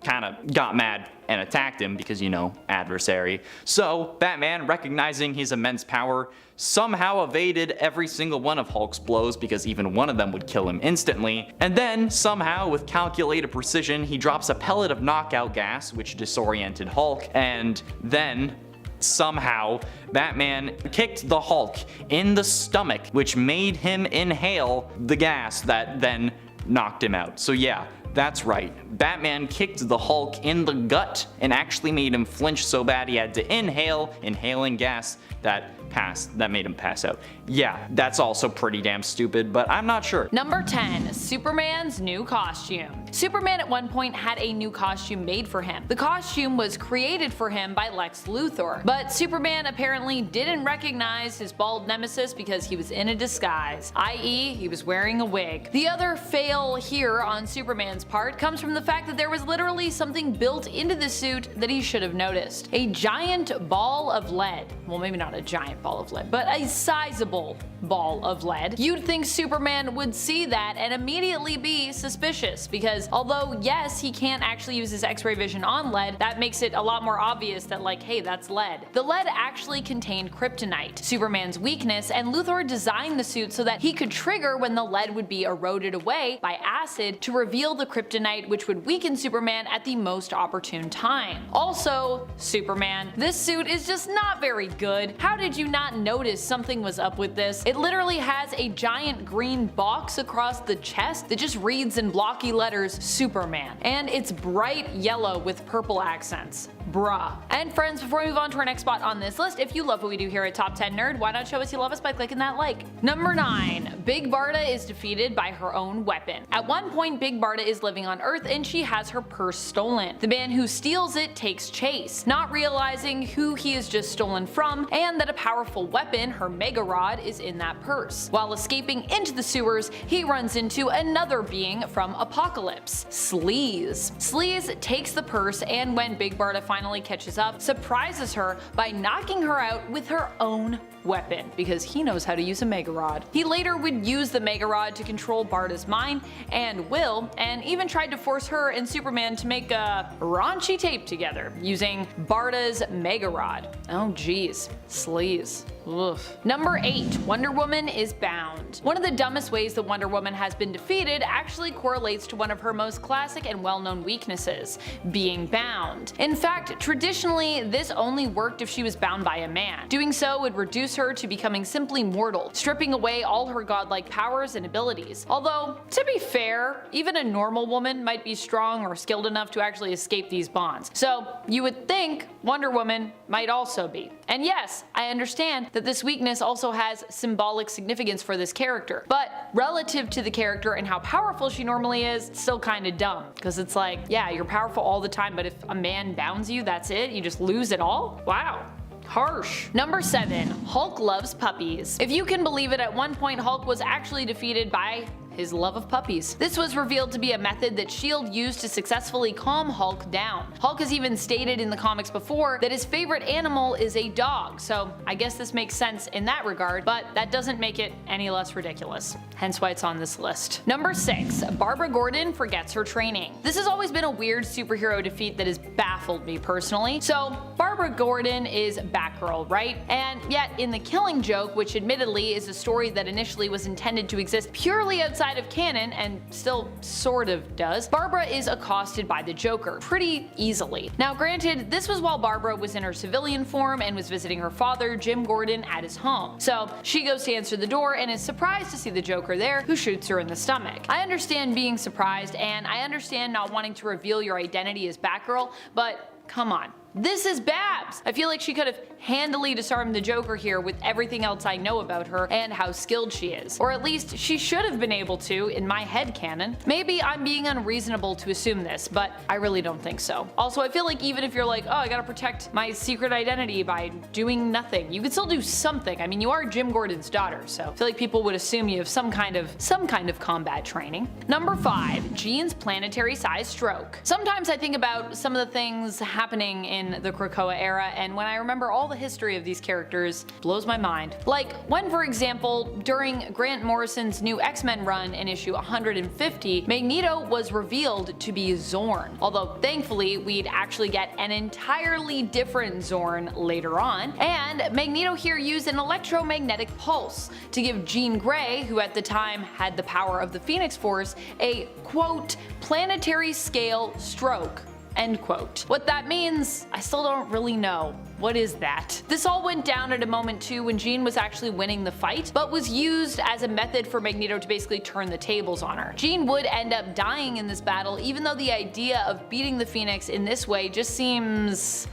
kind of got mad and attacked him because, you know, adversary. So Batman, recognizing his immense power, somehow evaded every single one of Hulk's blows because even one of them would kill him instantly. And then, somehow, with calculated precision, he drops a pellet of knockout gas, which disoriented Hulk, and then somehow, Batman kicked the Hulk in the stomach, which made him inhale the gas that then knocked him out. So yeah, that's right. Batman kicked the Hulk in the gut and actually made him flinch so bad he had to inhaling gas that made him pass out. Yeah, that's also pretty damn stupid, but I'm not sure. Number 10. Superman's new costume. Superman at one point had a new costume made for him. The costume was created for him by Lex Luthor, but Superman apparently didn't recognize his bald nemesis because he was in a disguise, i.e. he was wearing a wig. The other fail here on Superman's part comes from the fact that there was literally something built into the suit that he should have noticed. A giant ball of lead. Well, maybe not a giant ball of lead, but a sizable ball of lead. You'd think Superman would see that and immediately be suspicious because although yes, he can't actually use his X-ray vision on lead, that makes it a lot more obvious that like, hey, that's lead. The lead actually contained kryptonite, Superman's weakness, and Luthor designed the suit so that he could trigger when the lead would be eroded away by acid to reveal the kryptonite, which would weaken Superman at the most opportune time. Also, Superman, this suit is just not very good. How did you not notice something was up with this? It literally has a giant green box across the chest that just reads in blocky letters Superman, and it's bright yellow with purple accents. Bruh. And friends, before we move on to our next spot on this list, if you love what we do here at Top 10 Nerd, why not show us you love us by clicking that like? Number 9. Big Barda is defeated by her own weapon. At one point, Big Barda is living on Earth and she has her purse stolen. The man who steals it takes chase, not realizing who he is just stolen from and that a powerful weapon, her Mega Rod, is in that purse. While escaping into the sewers, he runs into another being from Apocalypse, Sleaze. Sleaze takes the purse and when Big Barda finally catches up, surprises her by knocking her out with her own weapon because he knows how to use a Mega Rod. He later would use the Mega Rod to control Barda's mind and will, and even tried to force her and Superman to make a raunchy tape together using Barda's Mega Rod. Oh geez, Sleaze. Ugh. Number 8. Wonder Woman is bound. One of the dumbest ways that Wonder Woman has been defeated actually correlates to one of her most classic and well-known weaknesses, being bound. In fact, traditionally, this only worked if she was bound by a man. Doing so would reduce her to becoming simply mortal, stripping away all her godlike powers and abilities. Although, to be fair, even a normal woman might be strong or skilled enough to actually escape these bonds. So, you would think Wonder Woman might also be. And yes, I understand that this weakness also has symbolic significance for this character, but relative to the character and how powerful she normally is, it's still kinda dumb. Because it's like, yeah, you're powerful all the time, but if a man bounds you, that's it? You just lose it all? Wow. Harsh. Number 7. Hulk loves puppies. If you can believe it, at one point Hulk was actually defeated by his love of puppies. This was revealed to be a method that S.H.I.E.L.D. used to successfully calm Hulk down. Hulk has even stated in the comics before that his favorite animal is a dog, so I guess this makes sense in that regard, but that doesn't make it any less ridiculous. Hence why it's on this list. Number 6. Barbara Gordon forgets her training. This has always been a weird superhero defeat that has baffled me personally. So Barbara Gordon is Batgirl, right? And yet in The Killing Joke, which admittedly is a story that initially was intended to exist purely outside of canon and still sort of does, Barbara is accosted by the Joker pretty easily. Now granted, this was while Barbara was in her civilian form and was visiting her father, Jim Gordon, at his home. So she goes to answer the door and is surprised to see the Joker there, who shoots her in the stomach. I understand being surprised and I understand not wanting to reveal your identity as Batgirl, but come on. This is Babs! I feel like she could have handily disarmed the Joker here with everything else I know about her and how skilled she is. Or at least she should have been able to, in my headcanon. Maybe I'm being unreasonable to assume this, but I really don't think so. Also, I feel like even if you're like, oh, I gotta protect my secret identity by doing nothing, you could still do something. I mean, you are Jim Gordon's daughter, so I feel like people would assume you have some kind of combat training. Number 5. Jean's planetary-sized stroke. Sometimes I think about some of the things happening in in the Krakoa era, and when I remember all the history of these characters, it blows my mind. Like when, for example, during Grant Morrison's new X-Men run in issue 150, Magneto was revealed to be Zorn, although thankfully we'd actually get an entirely different Zorn later on, and Magneto here used an electromagnetic pulse to give Jean Grey, who at the time had the power of the Phoenix Force, a quote, planetary scale stroke. End quote. What that means, I still don't really know. What is that? This all went down at a moment too when Jean was actually winning the fight, but was used as a method for Magneto to basically turn the tables on her. Jean would end up dying in this battle, even though the idea of beating the Phoenix in this way just seems,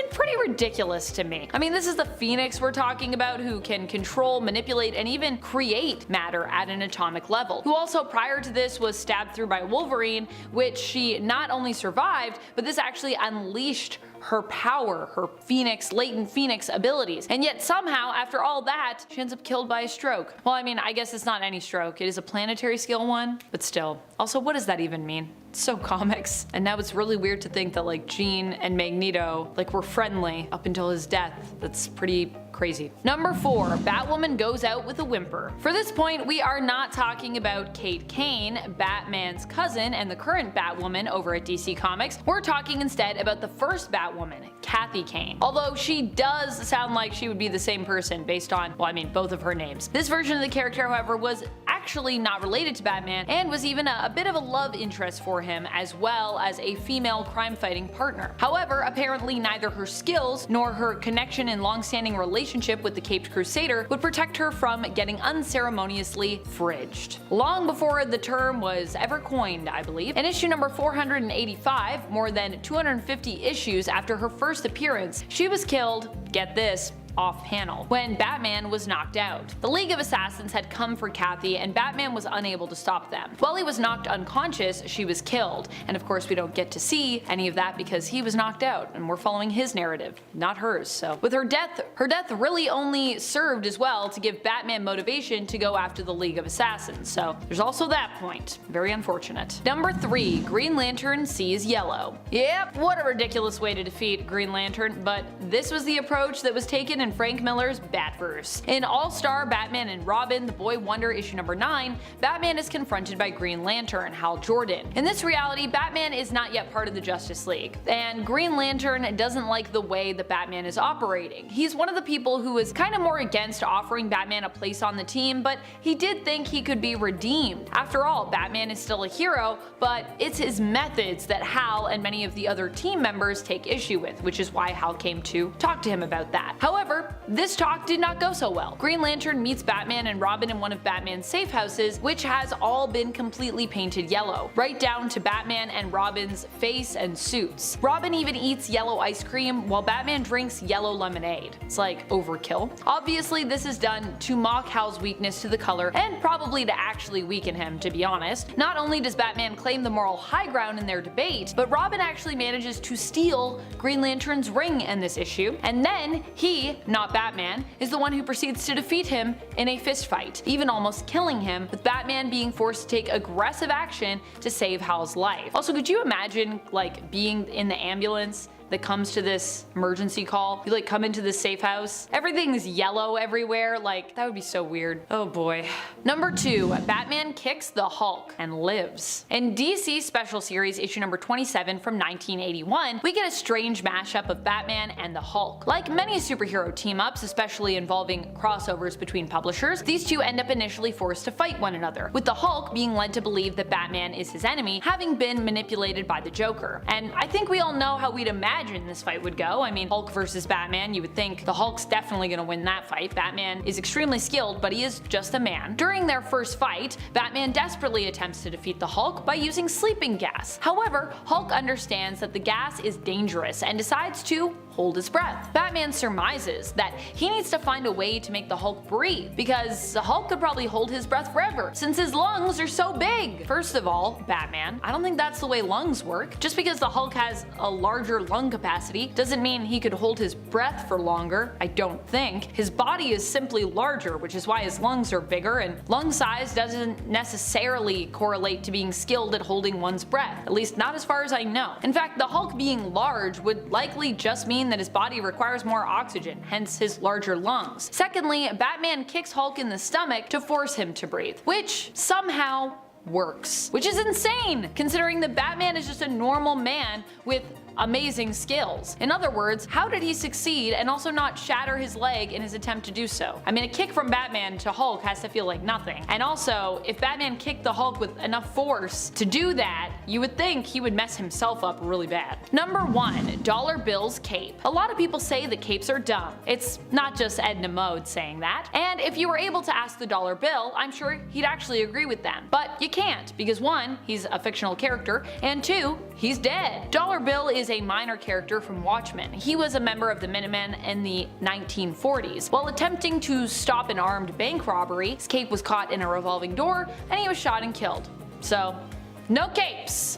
pretty ridiculous to me. This is the Phoenix we're talking about, who can control, manipulate, and even create matter at an atomic level, who also prior to this was stabbed through by Wolverine, which she not only survived, but this actually unleashed her power, her latent Phoenix abilities. And yet somehow, after all that, she ends up killed by a stroke. Well, I guess it's not any stroke, it is a planetary scale one, but still. Also, what does that even mean? It's so comics. And now it's really weird to think that Jean and Magneto were friendly up until his death. That's pretty crazy. Number 4, Batwoman goes out with a whimper. For this point, we are not talking about Kate Kane, Batman's cousin and the current Batwoman over at DC Comics. We're talking instead about the first Batwoman, Kathy Kane. Although she does sound like she would be the same person based on, both of her names. This version of the character, however, was actually not related to Batman and was even a bit of a love interest for him, as well as a female crime-fighting partner. However, apparently neither her skills nor her connection and long-standing relationship with the Caped Crusader would protect her from getting unceremoniously fridged. Long before the term was ever coined, I believe. In issue number 485, more than 250 issues after her first appearance, she was killed, get this, off-panel, when Batman was knocked out. The League of Assassins had come for Kathy and Batman was unable to stop them. While he was knocked unconscious, she was killed, and of course we don't get to see any of that because he was knocked out and we're following his narrative, not hers. So with her death really only served as well to give Batman motivation to go after the League of Assassins, so there's also that point. Very unfortunate. Number 3, Green Lantern sees yellow. Yep, what a ridiculous way to defeat Green Lantern, but this was the approach that was taken in Frank Miller's Batverse. In All-Star Batman and Robin, The Boy Wonder issue number 9, Batman is confronted by Green Lantern, Hal Jordan. In this reality, Batman is not yet part of the Justice League, and Green Lantern doesn't like the way that Batman is operating. He's one of the people who is kind of more against offering Batman a place on the team, but he did think he could be redeemed. After all, Batman is still a hero, but it's his methods that Hal and many of the other team members take issue with, which is why Hal came to talk to him about that. However, this talk did not go so well. Green Lantern meets Batman and Robin in one of Batman's safe houses, which has all been completely painted yellow, right down to Batman and Robin's face and suits. Robin even eats yellow ice cream while Batman drinks yellow lemonade. It's like overkill. Obviously this is done to mock Hal's weakness to the color and probably to actually weaken him, to be honest. Not only does Batman claim the moral high ground in their debate, but Robin actually manages to steal Green Lantern's ring in this issue, and then he, not Batman, is the one who proceeds to defeat him in a fistfight, even almost killing him, with Batman being forced to take aggressive action to save Hal's life. Also, could you imagine being in the ambulance that comes to this emergency call? You come into this safe house, everything's yellow everywhere, that would be so weird. Oh boy. Number 2, Batman kicks the Hulk and lives. In DC Special Series issue number 27 from 1981, we get a strange mashup of Batman and the Hulk. Like many superhero team-ups, especially involving crossovers between publishers, these two end up initially forced to fight one another, with the Hulk being led to believe that Batman is his enemy, having been manipulated by the Joker. And I think we all know how we'd imagine this fight would go. Hulk versus Batman, you would think the Hulk's definitely gonna win that fight. Batman is extremely skilled, but he is just a man. During their first fight, Batman desperately attempts to defeat the Hulk by using sleeping gas. However, Hulk understands that the gas is dangerous and decides to hold his breath. Batman surmises that he needs to find a way to make the Hulk breathe, because the Hulk could probably hold his breath forever, since his lungs are so big. First of all, Batman, I don't think that's the way lungs work. Just because the Hulk has a larger lung lung capacity doesn't mean he could hold his breath for longer, I don't think. His body is simply larger, which is why his lungs are bigger, and lung size doesn't necessarily correlate to being skilled at holding one's breath, at least not as far as I know. In fact, the Hulk being large would likely just mean that his body requires more oxygen, hence his larger lungs. Secondly, Batman kicks Hulk in the stomach to force him to breathe, which somehow works. Which is insane, considering that Batman is just a normal man with amazing skills. In other words, how did he succeed and also not shatter his leg in his attempt to do so? I mean, a kick from Batman to Hulk has to feel like nothing. And also, if Batman kicked the Hulk with enough force to do that, you would think he would mess himself up really bad. Number 1. Dollar Bill's cape. A lot of people say that capes are dumb. It's not just Edna Mode saying that. And if you were able to ask the Dollar Bill, I'm sure he'd actually agree with them. But you can't, because 1, he's a fictional character, and 2, he's dead. Dollar Bill is a minor character from Watchmen. He was a member of the Minutemen in the 1940s. While attempting to stop an armed bank robbery, his cape was caught in a revolving door, and he was shot and killed. So, no capes!